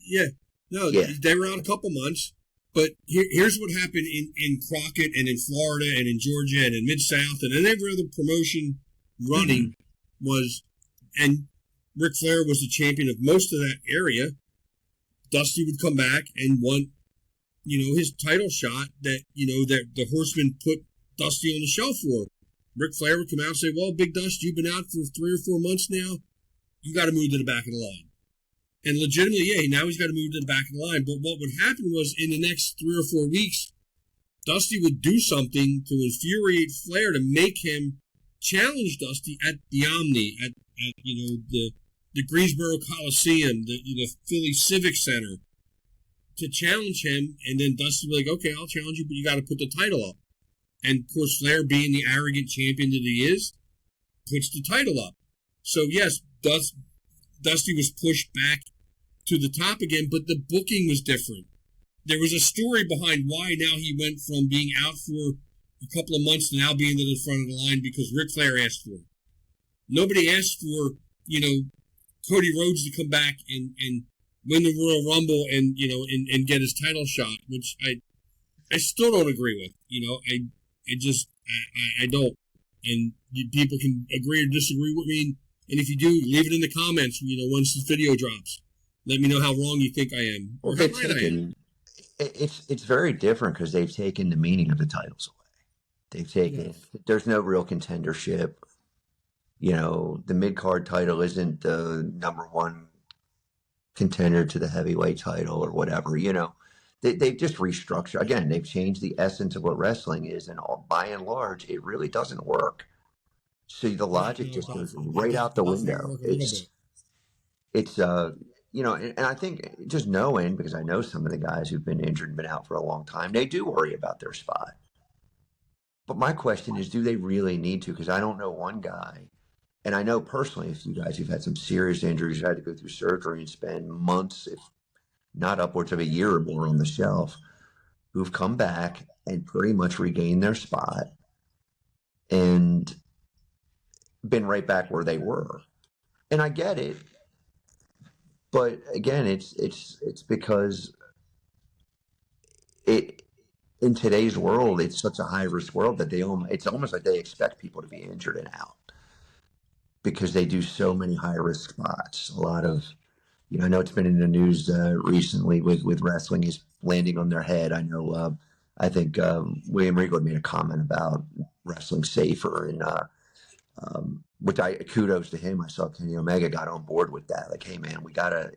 Yeah, they were out a couple months. But here's what happened in Crockett and in Florida and in Georgia and in Mid-South and in every other promotion running was, and Ric Flair was the champion of most of that area. Dusty would come back and won, his title shot that the Horsemen put Dusty on the shelf for. Ric Flair would come out and say, well, Big Dusty, you've been out for 3 or 4 months now. You got to move to the back of the line. And legitimately, now he's got to move to the back of the line. But what would happen was in the next 3 or 4 weeks, Dusty would do something to infuriate Flair to make him challenge Dusty at the Omni, at the Greensboro Coliseum, the Philly Civic Center, to challenge him. And then Dusty would be like, okay, I'll challenge you, but you got to put the title up. And, of course, Flair, being the arrogant champion that he is, puts the title up. So, yes, Dusty was pushed back to the top again, but the booking was different. There was a story behind why now he went from being out for a couple of months to now being to the front of the line, because Ric Flair asked for it. Nobody asked for, Cody Rhodes to come back and win the Royal Rumble and get his title shot, which I still don't agree with. I don't. And people can agree or disagree with me. And if you do, leave it in the comments, once this video drops. Let me know how wrong you think I am, or how right I am. It's very different because they've taken the meaning of the titles away. They've taken there's no real contendership. The mid-card title isn't the number one contender to the heavyweight title or whatever. They've just restructured. Again, they've changed the essence of what wrestling is, and by and large, it really doesn't work. So the logic just goes right out the window. And I think just knowing, because I know some of the guys who've been injured and been out for a long time, they do worry about their spot. But my question is, do they really need to? Because I don't know one guy, and I know personally a few guys who've had some serious injuries, who had to go through surgery and spend months, if not upwards of a year or more, on the shelf, who've come back and pretty much regained their spot and been right back where they were. And I get it. But again, it's because in today's world, it's such a high risk world that it's almost like they expect people to be injured and out, because they do so many high risk spots. A lot of, I know it's been in the news recently with wrestling is landing on their head. I know, I think William Regal made a comment about wrestling safer, and which kudos to him. I saw Kenny Omega got on board with that. Like, hey man, we gotta,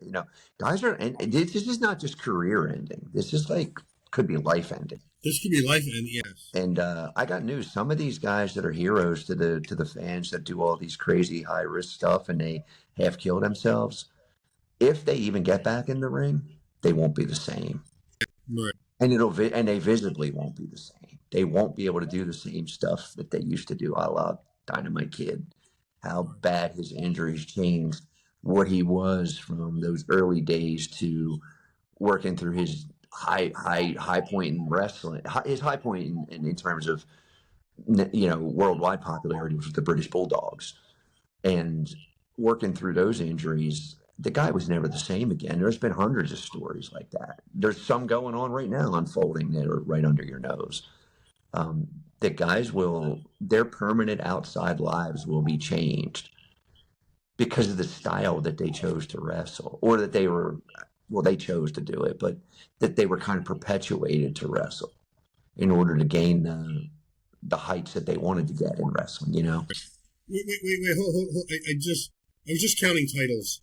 guys are, and this is not just career ending. This is could be life ending. This could be life ending, yes. And I got news. Some of these guys that are heroes to the fans that do all these crazy high risk stuff and they half kill themselves, if they even get back in the ring, they won't be the same. Right. And and they visibly won't be the same. They won't be able to do the same stuff that they used to do, a la Dynamite Kid. How bad his injuries changed what he was from those early days to working through his high point in wrestling, his high point in terms of worldwide popularity, which was the British Bulldogs, and working through those injuries. The guy was never the same again. There's been hundreds of stories like that. There's some going on right now unfolding that are right under your nose. That guys their permanent outside lives will be changed because of the style that they chose to wrestle, or that they chose to do it, but that they were kind of perpetuated to wrestle in order to gain the heights that they wanted to get in wrestling, Wait, hold. I was just counting titles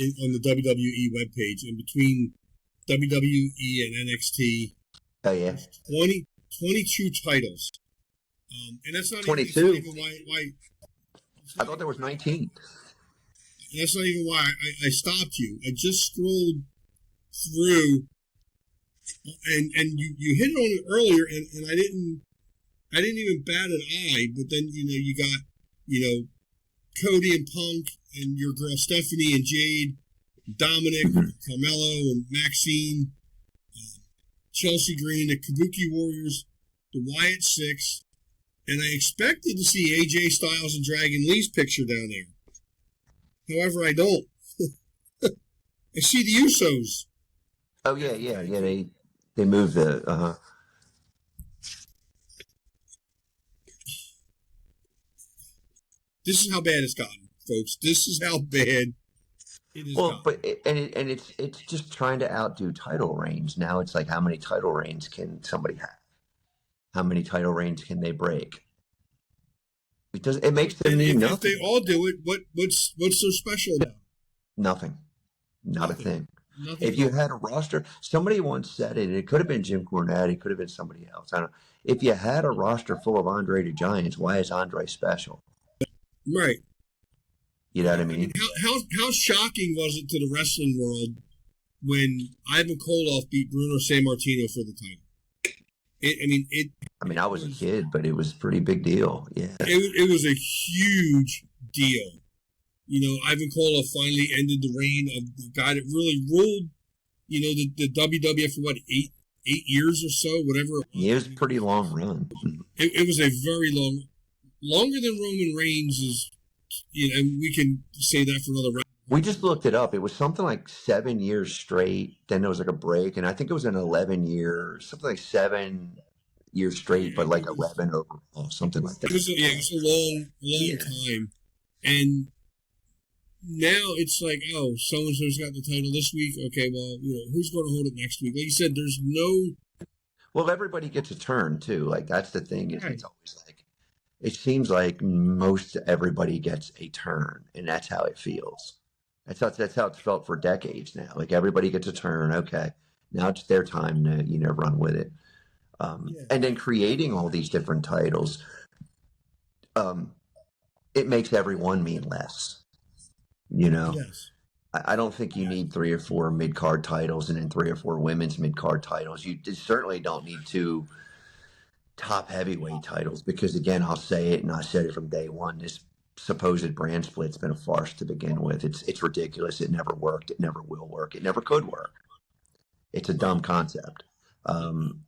on the WWE webpage, and between WWE and NXT, oh yeah, 22 titles. And that's not 22. Even why I thought there was 19. That's not even why I stopped you. I just scrolled through, and you hit on it earlier, and I didn't even bat an eye. But then you got Cody and Punk, and your girl Stephanie and Jade, Dominic, Carmelo and Maxine, Chelsea Green, the Kabuki Warriors, the Wyatt Six, and I expected to see AJ Styles and Dragon Lee's picture down there. However, I don't. I see the Usos. Oh yeah. They moved the. This is how bad it's gotten, folks. This is how bad it is. Well, but it's just trying to outdo title reigns. Now it's like, how many title reigns can somebody have? How many title reigns can they break? It makes them mean nothing. If they all do it, what's so special now? Nothing. Not a thing. Nothing. If you had a roster, somebody once said it, and it could have been Jim Cornette, it could have been somebody else. I don't know. If you had a roster full of Andre the Giants, why is Andre special? Right. You know what I mean? How shocking was it to the wrestling world when Ivan Koloff beat Bruno Sammartino for the title? I was a kid, but it was a pretty big deal. Yeah. It was a huge deal. Ivan Koloff finally ended the reign of the guy that really ruled, the WWF for 8 years or so, whatever. It was a pretty long run. It was a very longer than Roman Reigns is, and we can say that for another round. We just looked it up. It was something like 7 years straight. Then there was like a break, and I think it was an 11-year, something like 7 years straight, but like 11 overall, something like that. It was a long time. And now it's like, oh, so-and-so's got the title this week. Okay, well, who's going to hold it next week? Like you said, there's no... Well, everybody gets a turn, too. Like, that's the thing. Right. It's always like, it seems like most everybody gets a turn, and that's how it feels. That's how it's felt for decades now. Like, everybody gets a turn. Okay, now it's their time to run with it. And then creating all these different titles, it makes everyone mean less. Yes. I don't think you need 3 or 4 mid-card titles and then 3 or 4 women's mid-card titles. You certainly don't need 2 top heavyweight titles, because, again, I'll say it, and I said it from day one, this supposed brand split's been a farce to begin with. It's ridiculous. It never worked. It never will work. It never could work. It's a dumb concept.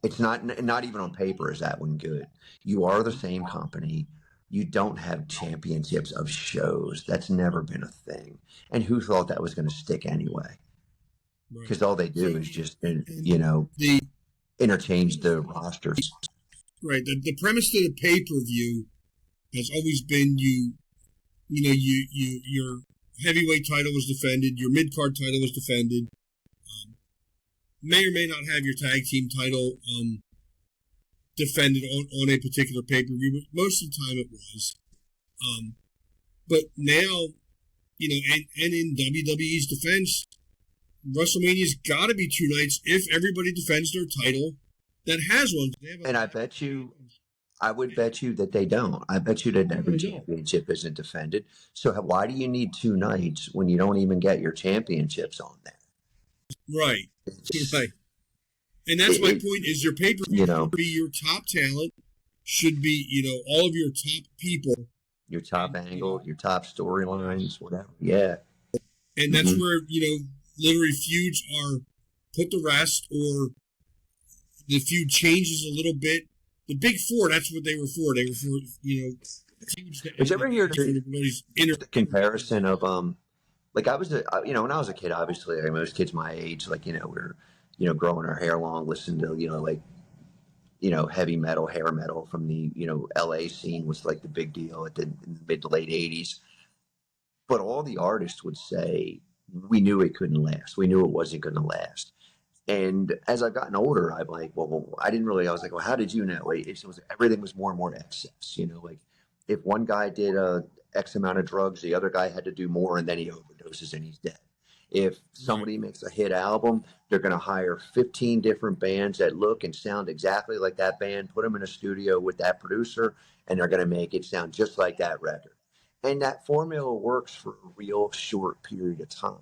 It's not even on paper is that one good. You are the same company. You don't have championships of shows. That's never been a thing. And who thought that was going to stick anyway? Because all they do is just, interchange the rosters. Right. The premise to the pay-per-view has always been your heavyweight title was defended, your mid-card title was defended. May or may not have your tag team title defended on a particular pay-per-view, but most of the time it was. But now, and in WWE's defense, WrestleMania's got to be 2 nights if everybody defends their title that has one. And I would bet you that they don't. I bet you that every championship isn't defended. So why do you need 2 nights when you don't even get your championships on there? Right. Right. And that's my point. Is your pay per view should be your top talent, should be all of your top people, your top angle, your top storylines, whatever. Yeah, and that's where literally feuds are put to rest, or the feud changes a little bit. The big four, that's what they were for. They were for feuds. Did you ever hear the comparison of like I was when I was a kid, obviously, I mean, most kids my age, like we're growing our hair long, listening to like heavy metal, hair metal from the LA scene was like the big deal in the mid to late 80s. But all the artists would say we knew it couldn't last. We knew it wasn't going to last. And as I've gotten older, I'm like, well, I didn't really. I was like, well, how did you know? It was everything was more and more excess. Like if one guy did X amount of drugs, the other guy had to do more, and then he overdoses and he's dead. If somebody makes a hit album, they're going to hire 15 different bands that look and sound exactly like that band, put them in a studio with that producer, and they're going to make it sound just like that record. And that formula works for a real short period of time.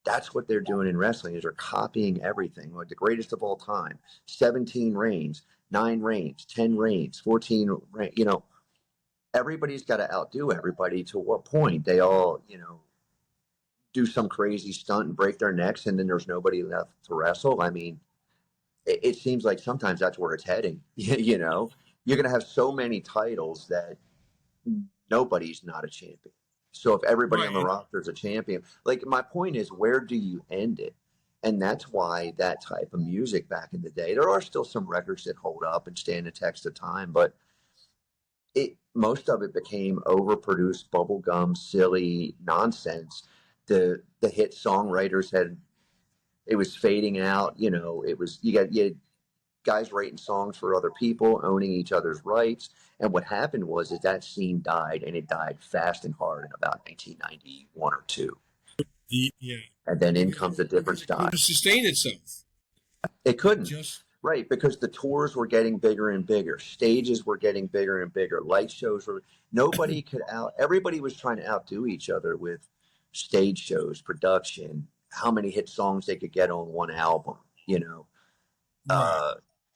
That's what they're doing in wrestling, is they're copying everything. Like the greatest of all time, 17 reigns, 9 reigns, 10 reigns, 14 reigns. Everybody's got to outdo everybody. To what point? They all, do some crazy stunt and break their necks, and then there's nobody left to wrestle. I mean, it seems like sometimes that's where it's heading. You're going to have so many titles that nobody's not a champion. So if everybody on the roster is a champion, like my point is, where do you end it? And that's why that type of music back in the day, there are still some records that hold up and stand the test of time, but most of it became overproduced, bubblegum, silly nonsense. The hit songwriters it was fading out. It was you had guys writing songs for other people, owning each other's rights. And what happened was that scene died, and it died fast and hard in about 1991 or 2. Yeah. And then in comes a different style. It couldn't sustain itself. It couldn't. Right, because the tours were getting bigger and bigger. Stages were getting bigger and bigger. Light shows were... Everybody was trying to outdo each other with stage shows, production, how many hit songs they could get on one album,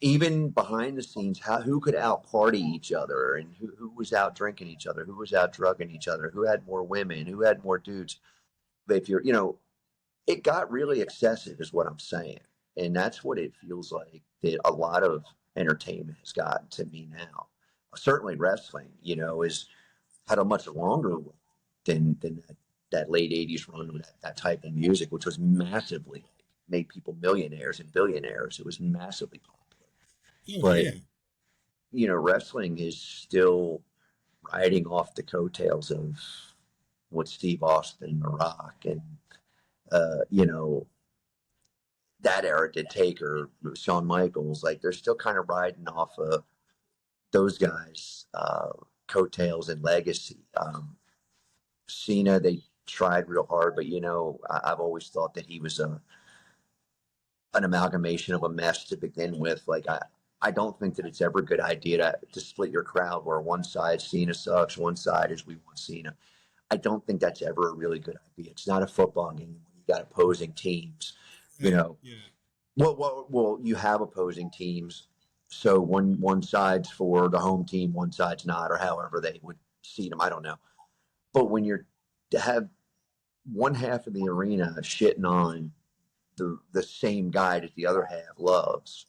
even behind the scenes, who could out party each other, and who was out drinking each other, who was out drugging each other, who had more women, who had more dudes. If it got really excessive, is what I'm saying, and that's what it feels like that a lot of entertainment has gotten to me now. Certainly, wrestling, is had a much longer run than that late '80s run with that type of music, which was massively made people millionaires and billionaires. It was massively popular. But wrestling is still riding off the coattails of what Steve Austin, The Rock, and that era did Taker, Shawn Michaels. Like they're still kind of riding off of those guys' coattails and legacy. Cena, they tried real hard, but I've always thought that he was an amalgamation of a mess to begin with. Like I don't think that it's ever a good idea to split your crowd where one side Cena sucks, one side is we want Cena. I don't think that's ever a really good idea. It's not a football game when you got opposing teams. Well, you have opposing teams, so one side's for the home team, one side's not, or however they would seed them. I don't know. But when you're to have one half of the arena shitting on the same guy that the other half loves,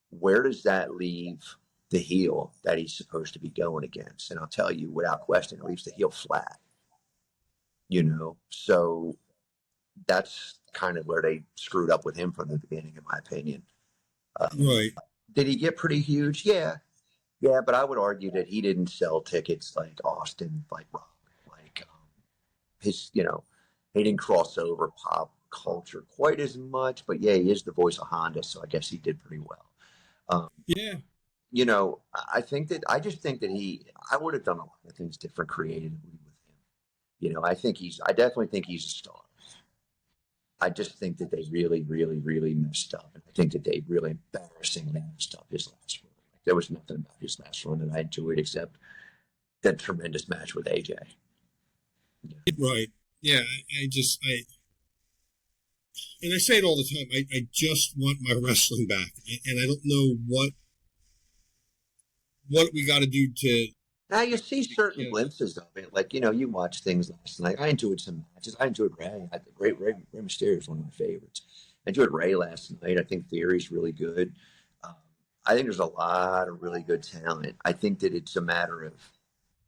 where does that leave the heel that he's supposed to be going against? And I'll tell you, without question, it leaves the heel flat. So that's kind of where they screwed up with him from the beginning, in my opinion. Right. Did he get pretty huge? Yeah, but I would argue that he didn't sell tickets like Austin, like Rock, like his, he didn't cross over pop culture quite as much. But yeah, he is the voice of Honda, so I guess he did pretty well. I just think that I would have done a lot of things different creatively with him. I definitely think he's a star. I just think that they really, really, really messed up. And I think that they really embarrassingly messed up his last run. Like, there was nothing about his last run that I enjoyed except that tremendous match with AJ. Right. Yeah. and I say it all the time. I just want my wrestling back, and I don't know what we got to do to. Now you see certain glimpses of it, like you watch things last night. I enjoyed some matches. I enjoyed Ray. Ray Mysterio is one of my favorites. I enjoyed Ray last night. I think Theory's really good. Um, I think there's a lot of really good talent. I think that it's a matter of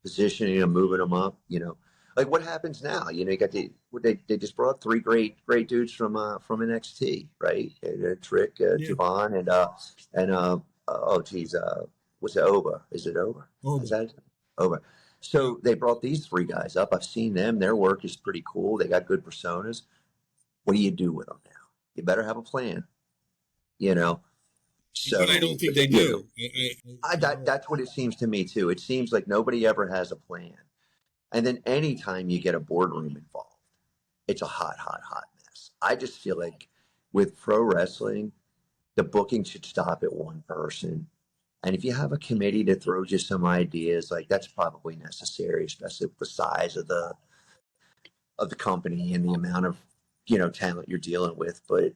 positioning them, moving them up. Like what happens now? You got they just brought up three great dudes from NXT, right? Trick, Javon, oh geez, what's it, Oba? Is it Oba? Oba. Is that Oba? So they brought these three guys up. I've seen them. Their work is pretty cool. They got good personas. What do you do with them now? You better have a plan. So but I don't think they do. That's what it seems to me too. It seems like nobody ever has a plan. And then anytime you get a boardroom involved, it's a hot mess. I just feel like with pro wrestling, the booking should stop at one person. And if you have a committee that throws you some ideas, like that's probably necessary, especially with the size of the company and the amount of talent you're dealing with. But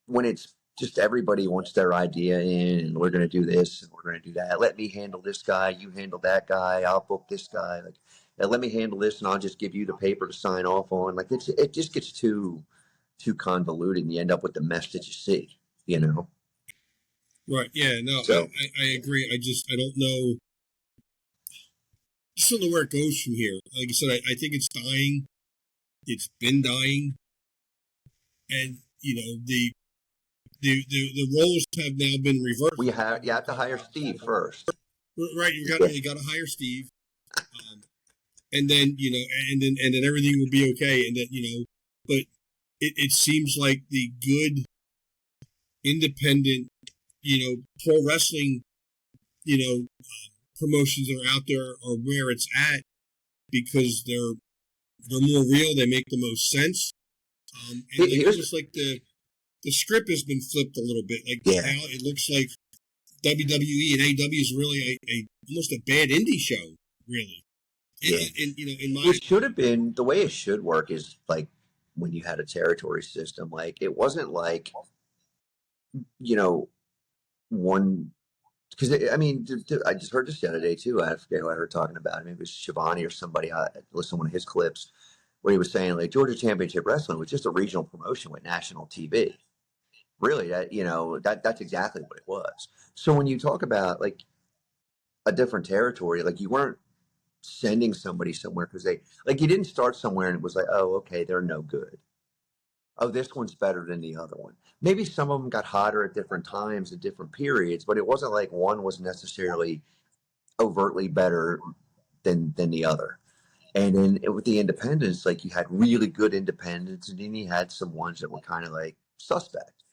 when it's just everybody wants their idea in, and we're going to do this and we're going to do that. Let me handle this guy. You handle that guy. I'll book this guy. Like, let me handle this, and I'll just give you the paper to sign off on. Like it just gets too convoluted, and you end up with the mess that you see. Right. Yeah. No. So, I agree. I don't know. Just don't know where it goes from here. Like I said, I think it's dying. It's been dying, and the roles have now been reversed. You have to hire Steve first. Right. You got to hire Steve, and then and then everything will be okay. And then but it seems like the good, independent, pro wrestling, promotions that are out there are where it's at because they're more real. They make the most sense. And it's just like the script has been flipped a little bit. Like now it looks like WWE and AEW is really almost a bad indie show, really. It should have been the way it should work is like when you had a territory system. Like it wasn't like one. Because I just heard this the other day too. I forget who I heard talking about it. Maybe it was Shivani or somebody. I listened to one of his clips where he was saying like Georgia Championship Wrestling was just a regional promotion with national TV. Really, that's exactly what it was. So when you talk about like a different territory, like you weren't sending somebody somewhere because you didn't start somewhere and it was like, oh, okay, they're no good. Oh, this one's better than the other one. Maybe some of them got hotter at different times at different periods, but it wasn't like one was necessarily overtly better than the other. And then with the independents, like you had really good independents, and then you had some ones that were kind of like suspect.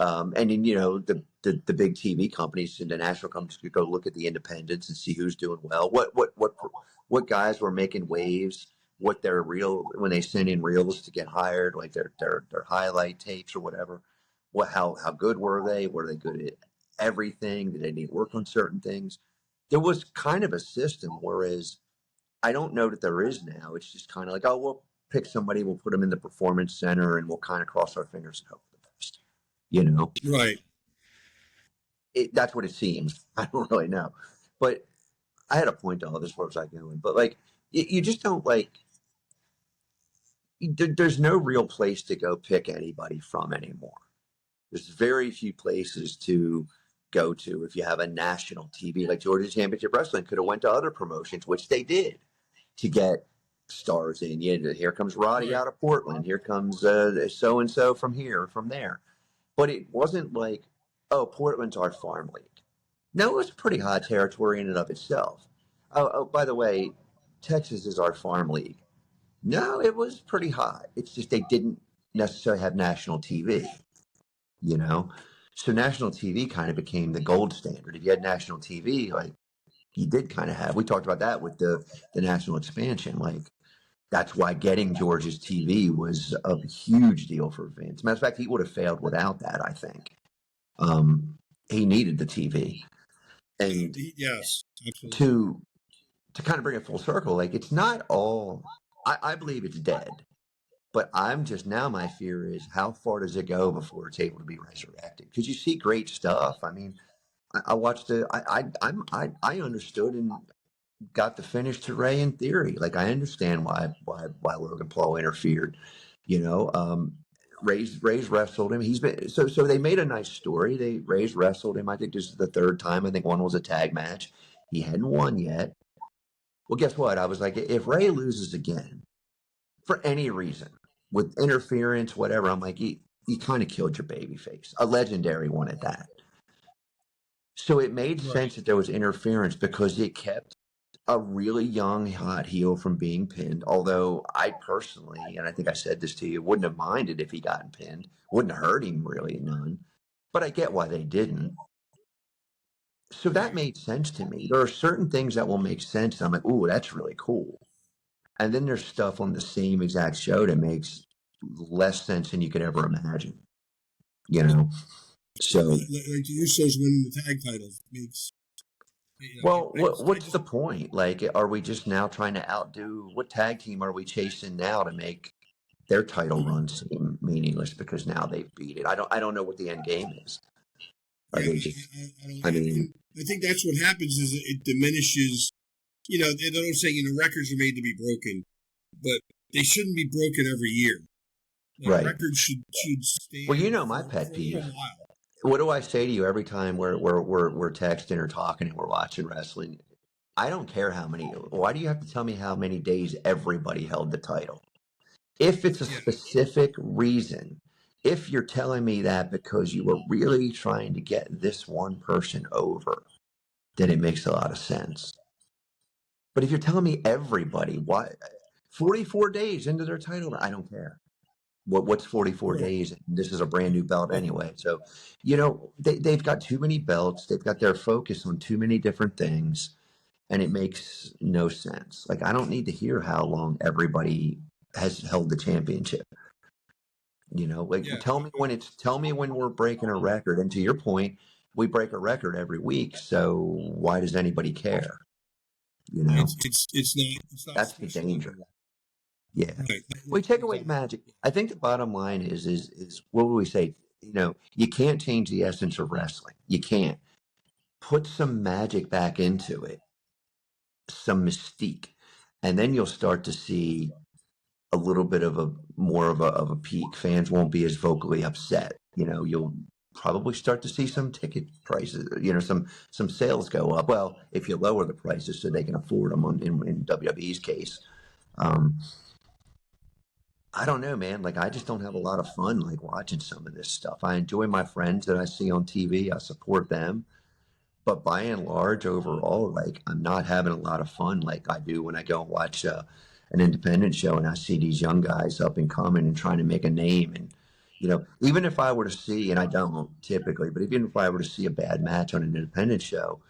And then the big TV companies and the national companies could go look at the independents and see who's doing well. What guys were making waves? What their real when they send in reels to get hired, like their highlight tapes or whatever. How good were they? Were they good at everything? Did they need work on certain things? There was kind of a system, whereas I don't know that there is now. It's just kind of like, oh, we'll pick somebody, we'll put them in the performance center, and we'll kind of cross our fingers and hope for the best. Right. That's what it seems. I don't really know, but I had a point to all this. Where was I going? But like, you just don't like. There's no real place to go pick anybody from anymore. There's very few places to go to if you have a national TV. Like Georgia Championship Wrestling could have went to other promotions, which they did, to get stars in. Here comes Roddy out of Portland. Here comes so and so from here, from there. But it wasn't like, oh, Portland's our farm league. No, it was a pretty hot territory in and of itself. Oh, by the way, Texas is our farm league. No, it was pretty hot. It's just they didn't necessarily have national TV, So national TV kind of became the gold standard. If you had national TV, like you did kind of have. We talked about that with the national expansion. Like that's why getting George's TV was a huge deal for Vince. Matter of fact, he would have failed without that, I think. He needed the TV. And yes, absolutely. To kind of bring it full circle, like it's not all, I believe it's dead. But I'm just now, my fear is how far does it go before it's able to be resurrected? Because you see great stuff. I mean, I watched it. I understood and got the finish to Ray in theory. Like I understand why Logan Paul interfered. You know, Ray's wrestled him. He's been so they made a nice story. Ray's wrestled him. I think this is the third time. I think one was a tag match. He hadn't won yet. Well, guess what? I was like, if Ray loses again for any reason, with interference, whatever, I'm like, you kind of killed your baby face. A legendary one at that. So it made sense that there was interference because it kept a really young, hot heel from being pinned. Although I personally, and I think I said this to you, wouldn't have minded if he gotten pinned. Wouldn't have hurt him really none. But I get why they didn't. So that made sense to me. There are certain things that will make sense. I'm like, ooh, that's really cool. And then there's stuff on the same exact show that makes less sense than you could ever imagine. You know? So like the Usos winning the tag titles makes. Well, what's the point? Like, are we just now trying to outdo? What tag team are we chasing now to make their title run seem meaningless because now they've beat it? I don't know what the end game is. Are they just? I mean, I think that's what happens is it diminishes. You know, they don't say records are made to be broken, but they shouldn't be broken every year. Right. Records should stay. Well, you know my pet peeve. What do I say to you every time we're texting or talking and we're watching wrestling? I don't care how many. Why do you have to tell me how many days everybody held the title? If it's a specific reason, if you're telling me that because you were really trying to get this one person over, then it makes a lot of sense. But if you're telling me everybody, why 44 days into their title, I don't care. What's 44 days? This is a brand new belt anyway. So, they've got too many belts. They've got their focus on too many different things, and it makes no sense. Like, I don't need to hear how long everybody has held the championship. Tell me when we're breaking a record. And to your point, we break a record every week. So why does anybody care? It's not. That's the danger. Yeah. Right. We take away magic. I think the bottom line is what would we say? You can't change the essence of wrestling. You can't. Put some magic back into it, some mystique, and then you'll start to see a little bit of a peak. Fans won't be as vocally upset. You'll probably start to see some ticket prices, some sales go up. Well, if you lower the prices so they can afford them in WWE's case. I don't know, man. Like, I just don't have a lot of fun, like, watching some of this stuff. I enjoy my friends that I see on TV. I support them. But by and large, overall, like, I'm not having a lot of fun like I do when I go and watch an independent show and I see these young guys up and coming and trying to make a name. And, even if I were to see, and I don't typically, but even if I were to see a bad match on an independent show,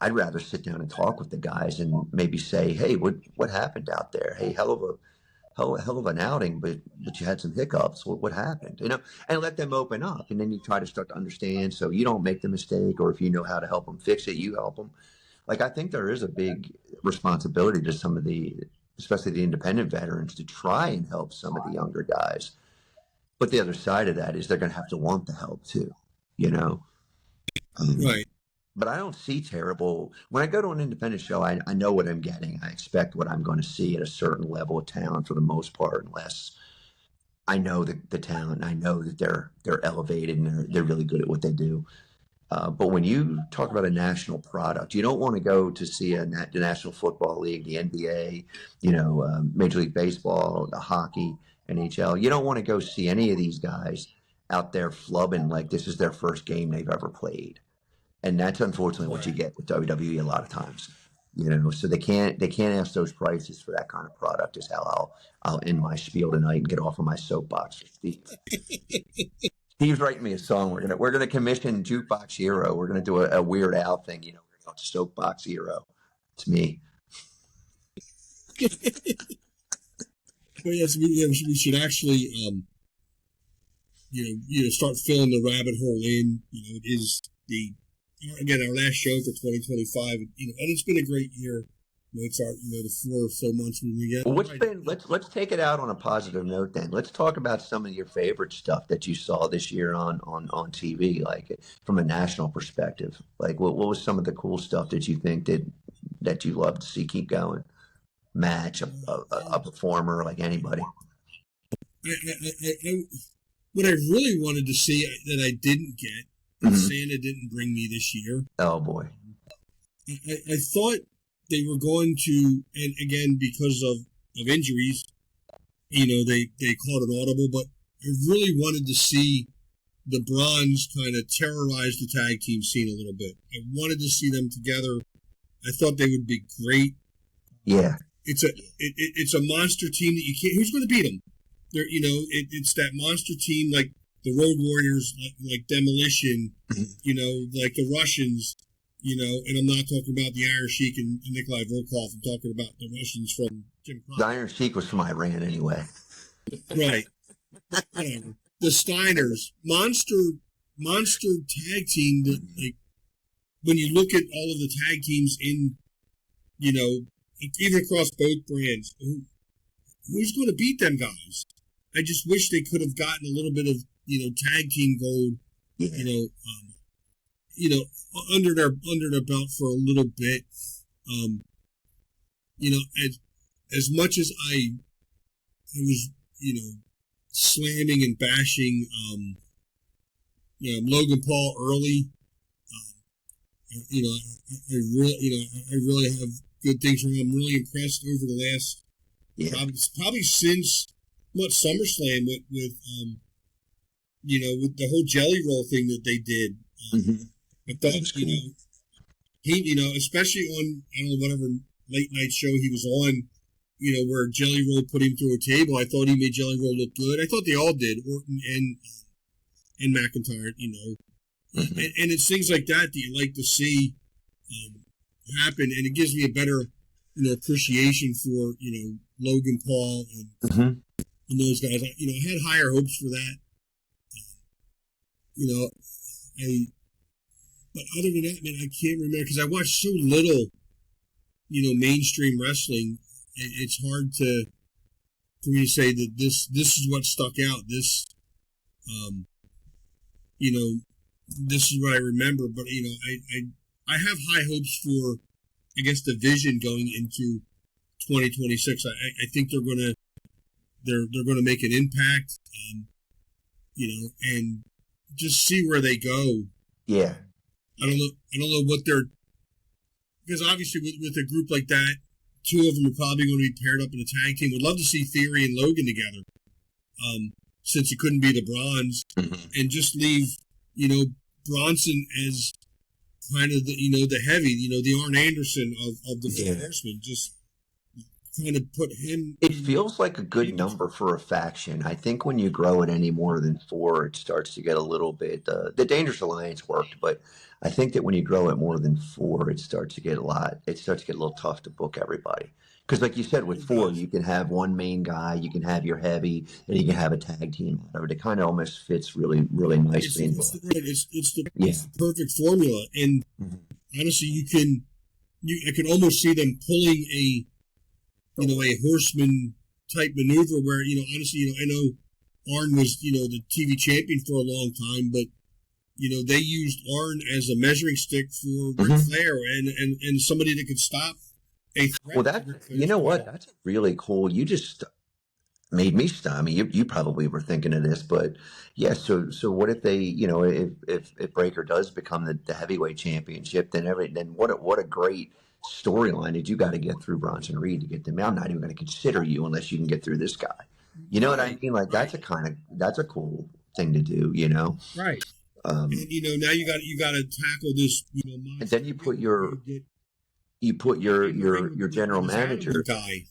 I'd rather sit down and talk with the guys and maybe say, hey, what happened out there? Hey, hell of an outing, but you had some hiccups. What happened? And let them open up, and then you try to start to understand, so you don't make the mistake, or if you know how to help them fix it, you help them. Like, I think there is a big responsibility to some of especially the independent veterans, to try and help some of the younger guys. But the other side of that is they're going to have to want the help too, Right. But I don't see terrible. When I go to an independent show, I know what I'm getting. I expect what I'm going to see at a certain level of talent for the most part, unless I know the talent. I know that they're elevated and they're really good at what they do. But when you talk about a national product, you don't want to go to see the National Football League, the NBA, Major League Baseball, the hockey, NHL. You don't want to go see any of these guys out there flubbing like this is their first game they've ever played. And that's unfortunately what you get with WWE a lot of times, So they can't ask those prices for that kind of product. Is how I'll end my spiel tonight and get off of my soapbox for Steve. Steve's writing me a song. We're gonna commission Jukebox Hero. We're gonna do a Weird Al thing. We're gonna go Soapbox Hero. It's me. Well, yes, we should actually start filling the rabbit hole in. It is again our last show for 2025. And it's been a great year. Mozart, the 4 or so months we've been Well, together. let's take it out on a positive note then. Let's talk about some of your favorite stuff that you saw this year on TV, like from a national perspective. Like what was some of the cool stuff that you think that you love to see keep going? Match a performer like anybody. What I really wanted to see that I didn't get, Santa didn't bring me this year. Oh boy! I thought they were going to, and again because of injuries, they called it audible. But I really wanted to see the Bronze kind of terrorize the tag team scene a little bit. I wanted to see them together. I thought they would be great. Yeah, it's a monster team that you can't. Who's going to beat them? They're it's that monster team like the Road Warriors, like Demolition, like the Russians. And I'm not talking about the Iron Sheik and Nikolai Volkov. I'm talking about the Russians from Jim Crockett. The Iron Sheik was from Iran anyway. Right. Whatever. The Steiners. Monster tag team that, like, when you look at all of the tag teams in, even across both brands, who's going to beat them guys? I just wish they could have gotten a little bit of, tag team gold, under their belt for a little bit. As much as I was, slamming and bashing, Logan Paul early. I really have good things from him. I'm really impressed over the last, probably since SummerSlam with the whole Jelly Roll thing that they did. I thought, he, especially on, I don't know, whatever late night show he was on, where Jelly Roll put him through a table. I thought he made Jelly Roll look good. I thought they all did, Orton and McIntyre, and it's things like that you like to see happen, and it gives me a better, appreciation for, Logan Paul and those guys. I had higher hopes for that. But other than that, man, I can't remember because I watched so little, mainstream wrestling. It's hard for me to say that this is what stuck out. This, this is what I remember. But I have high hopes for, I guess, the vision going into 2026. I think they're gonna make an impact. And just see where they go. Yeah. I don't know what they're, because obviously with a group like that, two of them are probably going to be paired up in a tag team. Would love to see Theory and Logan together, since it couldn't be the Bronze, and just leave, Bronson as kind of the, the heavy, the Arn Anderson of the Four Horsemen. Just kind of put him. It feels like a good number for a faction. I think when you grow it any more than 4, it starts to get a little bit. The Dangerous Alliance worked, but I think that when you grow it more than 4, it starts to get a little tough to book everybody. Because, like you said, with 4, you can have one main guy, you can have your heavy, and you can have a tag team out of it. It kind of almost fits really, really nicely. It's the perfect formula, and honestly, I can almost see them pulling a horseman type maneuver where, honestly, I know Arn was, the TV champion for a long time, but, they used Arn as a measuring stick for Ric Flair and somebody that could stop a threat. Well, that's really cool. You just made me stop. I mean, you probably were thinking of this, but yeah. So what if they, if Breaker does become the heavyweight championship, then what a great storyline that you got to get through Bronson Reed to get them. I'm not even going to consider you unless you can get through this guy. You know what I mean? Like that's a cool thing to do. Right. And, now you got to tackle this. And then you put your general manager guy.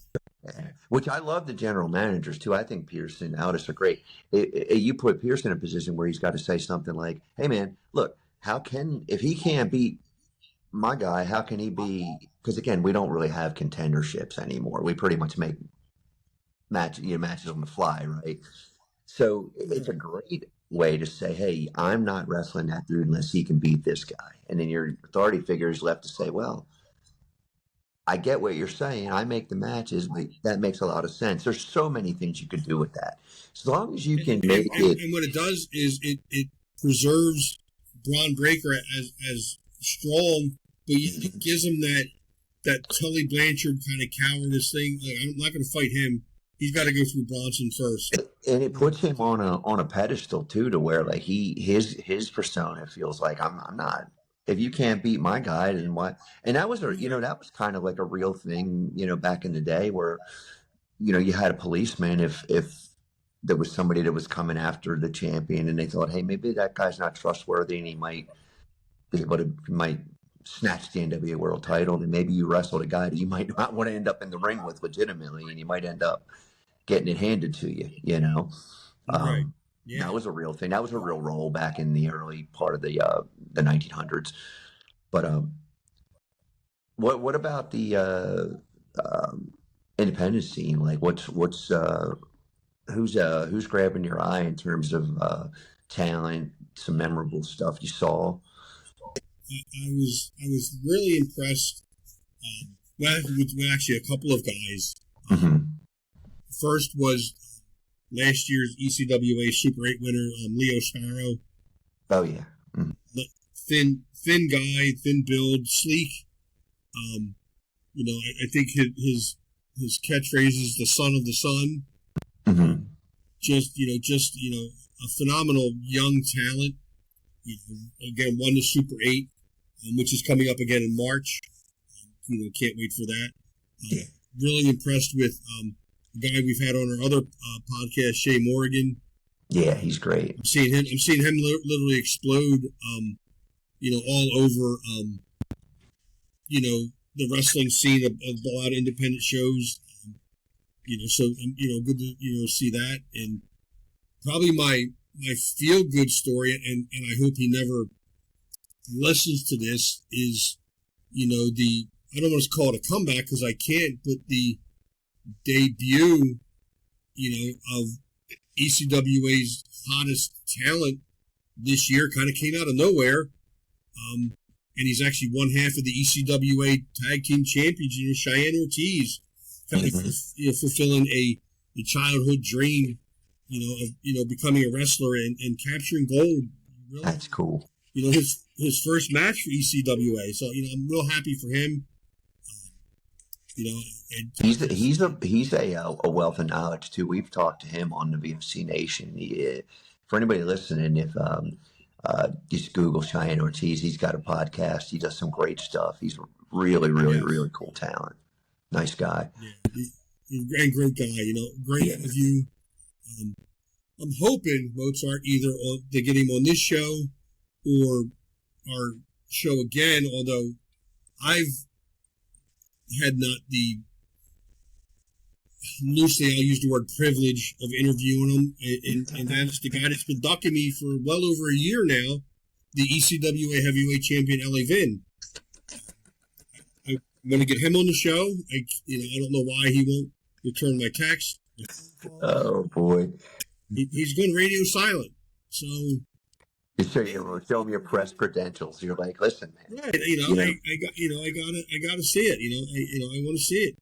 Which I love the general managers too. I think Pearson, Aldis are great. You put Pearson in a position where he's got to say something like, "Hey, man, look, if he can't beat my guy, how can he be?" Because again, we don't really have contenderships anymore. We pretty much make matches on the fly, right? So it's a great way to say, "Hey, I'm not wrestling that dude unless he can beat this guy." And then your authority figure is left to say, "Well, I get what you're saying. I make the matches, but that makes a lot of sense. There's so many things you could do with that. As long as you can make it. And what it does is it preserves Braun Breaker as strong, but it gives him that Tully Blanchard kind of cowardice thing. Like, I'm not going to fight him. He's got to go through Bronson first. And it puts him on a pedestal too, to where like his persona feels like I'm not. If you can't beat my guy, then what? And that was that was kind of like a real thing, back in the day, where you had a policeman if there was somebody that was coming after the champion, and they thought, hey, maybe that guy's not trustworthy, and he might be able to snatch the NWA World Title, and maybe you wrestled a guy that you might not want to end up in the ring with legitimately, and you might end up getting it handed to you. Right. Yeah. That was a real thing. That was a real role back in the early part of the 1900s. But what about the independent scene? Like, who's grabbing your eye in terms of talent? Some memorable stuff you saw. I was really impressed. With actually a couple of guys. First was last year's ECWA Super 8 winner, Leo Sparrow. Oh, yeah. Thin guy, thin build, sleek. I think his catchphrase is the son of the sun. Just a phenomenal young talent. Again, won the Super 8, which is coming up again in March. Can't wait for that. Really impressed with the guy we've had on our other podcast, Shea Morgan. Yeah, he's great. I'm seeing him literally explode. All over. The wrestling scene of a lot of independent shows. Good to see that. And probably my feel good story, and I hope he never listens to this, is I don't want to call it a comeback because I can't, but the debut, of ECWA's hottest talent this year kind of came out of nowhere. And he's actually one half of the ECWA Tag Team Champions, Cheyenne Ortiz, kind of fulfilling a childhood dream, of becoming a wrestler and capturing gold. Really, that's cool. His first match for ECWA, so I'm real happy for him. He's a wealth of knowledge too. We've talked to him on the VFC Nation. For anybody listening, if just Google Cheyenne Ortiz, he's got a podcast. He does some great stuff. He's really, really, really cool talent. Nice guy. Yeah, he's a great guy. Great interview. I'm hoping Mozart either to get him on this show or our show again. Although I've had not the, loosely I'll use the word privilege of interviewing him, and that's the guy that's been ducking me for well over a year now, the ECWA Heavyweight Champion L.A. Vin. I want to get him on the show. I don't know why he won't return my text. Oh boy, he's going radio silent. So show him your press credentials. You're like, listen, man. Right, I gotta see it. I want to see it.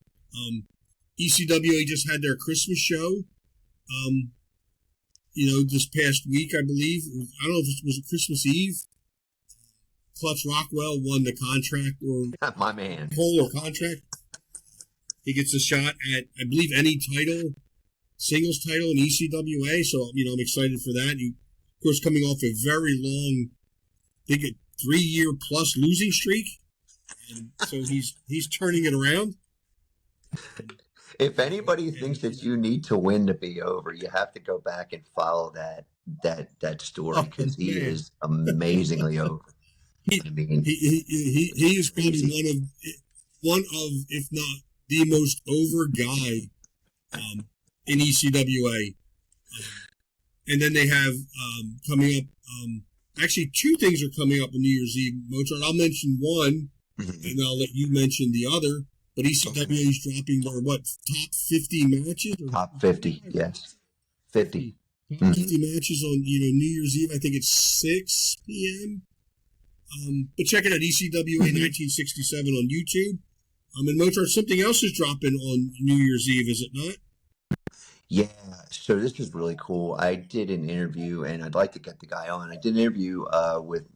ECWA just had their Christmas show. This past week, I believe. I don't know if it was Christmas Eve. Clutch Rockwell won the contract, or my man, poll or contract. He gets a shot at, I believe, any title, singles title in ECWA. So I'm excited for that. He, of course, coming off a very long, I think a 3-year plus losing streak, and so he's turning it around. If anybody thinks that you need to win to be over, you have to go back and follow that story, because he is amazingly over. He is probably one of, if not the most over guy in ECWA. And then they have coming up, actually 2 things are coming up on New Year's Eve, Mozart. I'll mention one, and I'll let you mention the other. But ECWA is dropping their, top 50 matches? Top 50, yes. 50. 50 matches on, New Year's Eve. I think it's 6 p.m. But check it out, ECWA 1967 on YouTube. And Mozart, something else is dropping on New Year's Eve, is it not? Yeah, so this is really cool. I did an interview, and I'd like to get the guy on. I did an interview with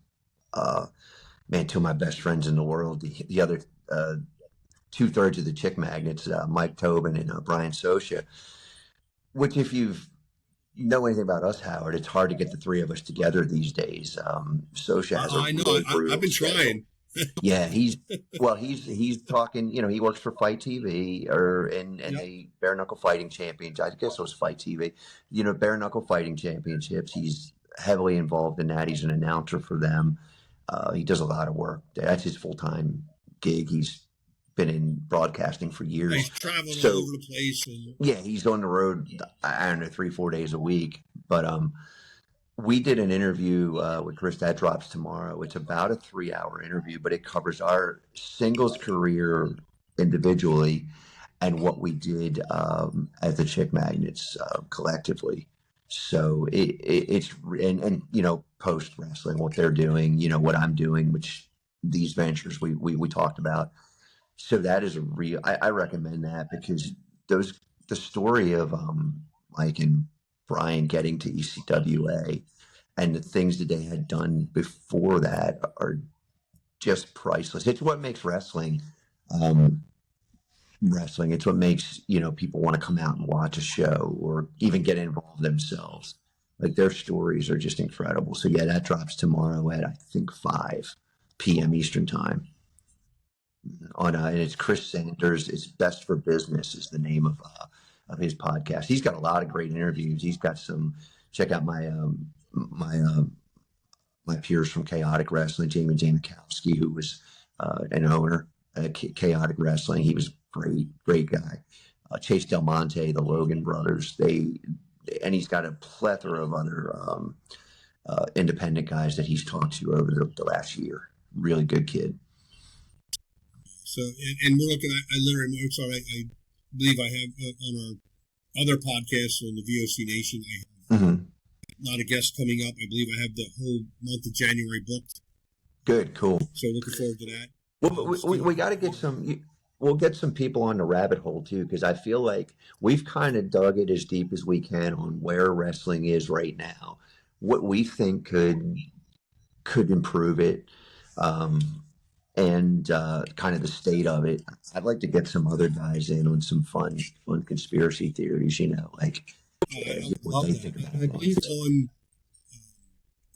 uh, man, two of my best friends in the world. The other 2/3 of the Chick Magnets, Mike Tobin and Brian Sosha. Which, if you've know anything about us, Howard, it's hard to get the three of us together these days. Sosha has a I know. really brutal I've been schedule. trying. Yeah, he's talking. You know, he works for Fight TV and the bare knuckle fighting champions. I guess it was Fight TV. You know, bare knuckle fighting championships. He's heavily involved in that. He's an announcer for them. He does a lot of work. That's his full time gig. He's been in broadcasting for years. He's traveling all over the place. Yeah, he's on the road. I don't know, 3-4 days a week. But we did an interview with Chris that drops tomorrow. It's about a 3-hour interview, but it covers our singles career individually and what we did at the Chick Magnets collectively. So it's and you know, post wrestling, what they're doing, you know, what I'm doing, which these ventures we talked about. So that is a real. I recommend that because the story of Mike and Brian getting to ECWA and the things that they had done before that are just priceless. It's what makes wrestling. Wrestling. It's what makes, you know, people want to come out and watch a show or even get involved themselves. Like, their stories are just incredible. So yeah, that drops tomorrow at I think 5 p.m. Eastern time. And it's Chris Sanders. It's Best for Business is the name of his podcast. He's got a lot of great interviews. He's got some. Check out my my peers from Chaotic Wrestling, Jamie Jamakowski, who was an owner at Chaotic Wrestling. He was great guy. Chase Del Monte, the Logan brothers. And he's got a plethora of other independent guys that he's talked to over the last year. Really good kid. So, and we're looking at Larry Mozart. I believe I have on our other podcast on the VOC Nation. I have a lot of guests coming up. I believe I have the whole month of January booked. Good, cool. So looking forward to that. Well, we got to get some. We'll get some people on the rabbit hole too, because I feel like we've kind of dug it as deep as we can on where wrestling is right now, what we think could improve it. And kind of the state of it. I'd like to get some other guys in on some fun conspiracy theories, you know, like what they think about it. I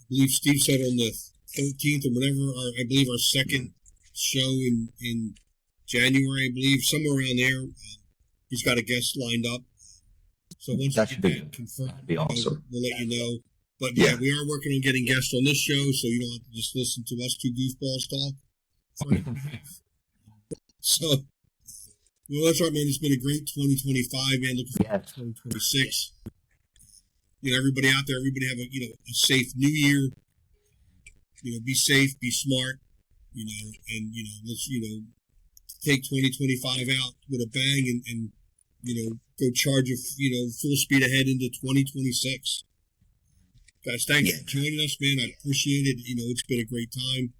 believe Steve said on the 13th or whatever, I believe our second show in January, I believe, somewhere around there, he's got a guest lined up. So once we get that confirmed, that'd be awesome. We'll let you know. But yeah, we are working on getting guests on this show, so you don't have to just listen to us two goofballs talk. So, well, that's right, man. It's been a great 2025, man. Looking forward to 2026. You know, everybody out there, everybody have a safe New Year. You know, be safe, be smart. You know, and let's take 2025 out with a bang and go charge full speed ahead into 2026. Guys, thanks for joining us, man. I appreciate it. You know, it's been a great time.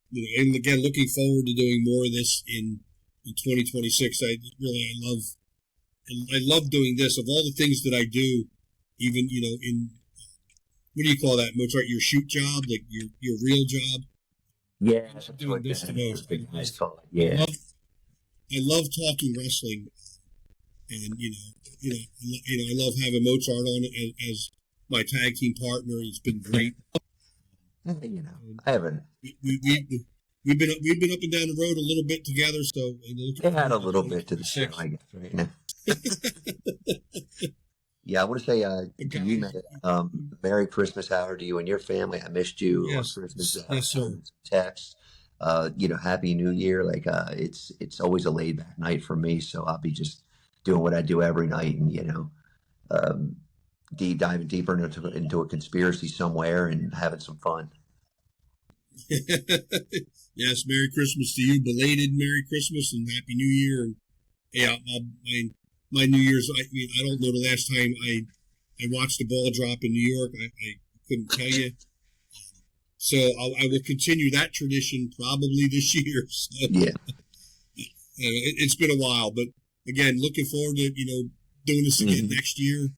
You know, and again, looking forward to doing more of this in 2026. I love doing this. Of all the things that I do, even in what do you call that, Mozart? Your shoot job, like your real job. Yeah, I'm doing this the most. Yeah, I love talking wrestling, and I love having Mozart on as my tag team partner. It's been great. You know, I haven't. We've been up and down the road a little bit together, so they had a little bit to the show, I guess, right now. Yeah, I want to say to you, Merry Christmas, Howard, to you and your family. I missed you on Christmas. Yes, sir. Text. Happy New Year. Like it's always a laid back night for me, so I'll be just doing what I do every night, and diving deeper into a conspiracy somewhere and having some fun. Yes, Merry Christmas to you. Belated Merry Christmas and Happy New Year. And yeah, my New Year's, I don't know the last time I watched the ball drop in New York. I couldn't tell you. So I will continue that tradition probably this year. So. Yeah. It's been a while, but again, looking forward to doing this again next year,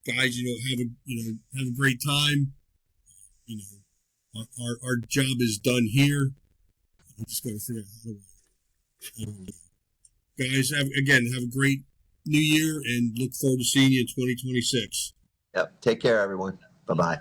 guys. Have a great time. Our job is done here. I'm just going to figure out how to. Guys, have a great New Year, and look forward to seeing you in 2026. Yep. Take care, everyone. Bye-bye.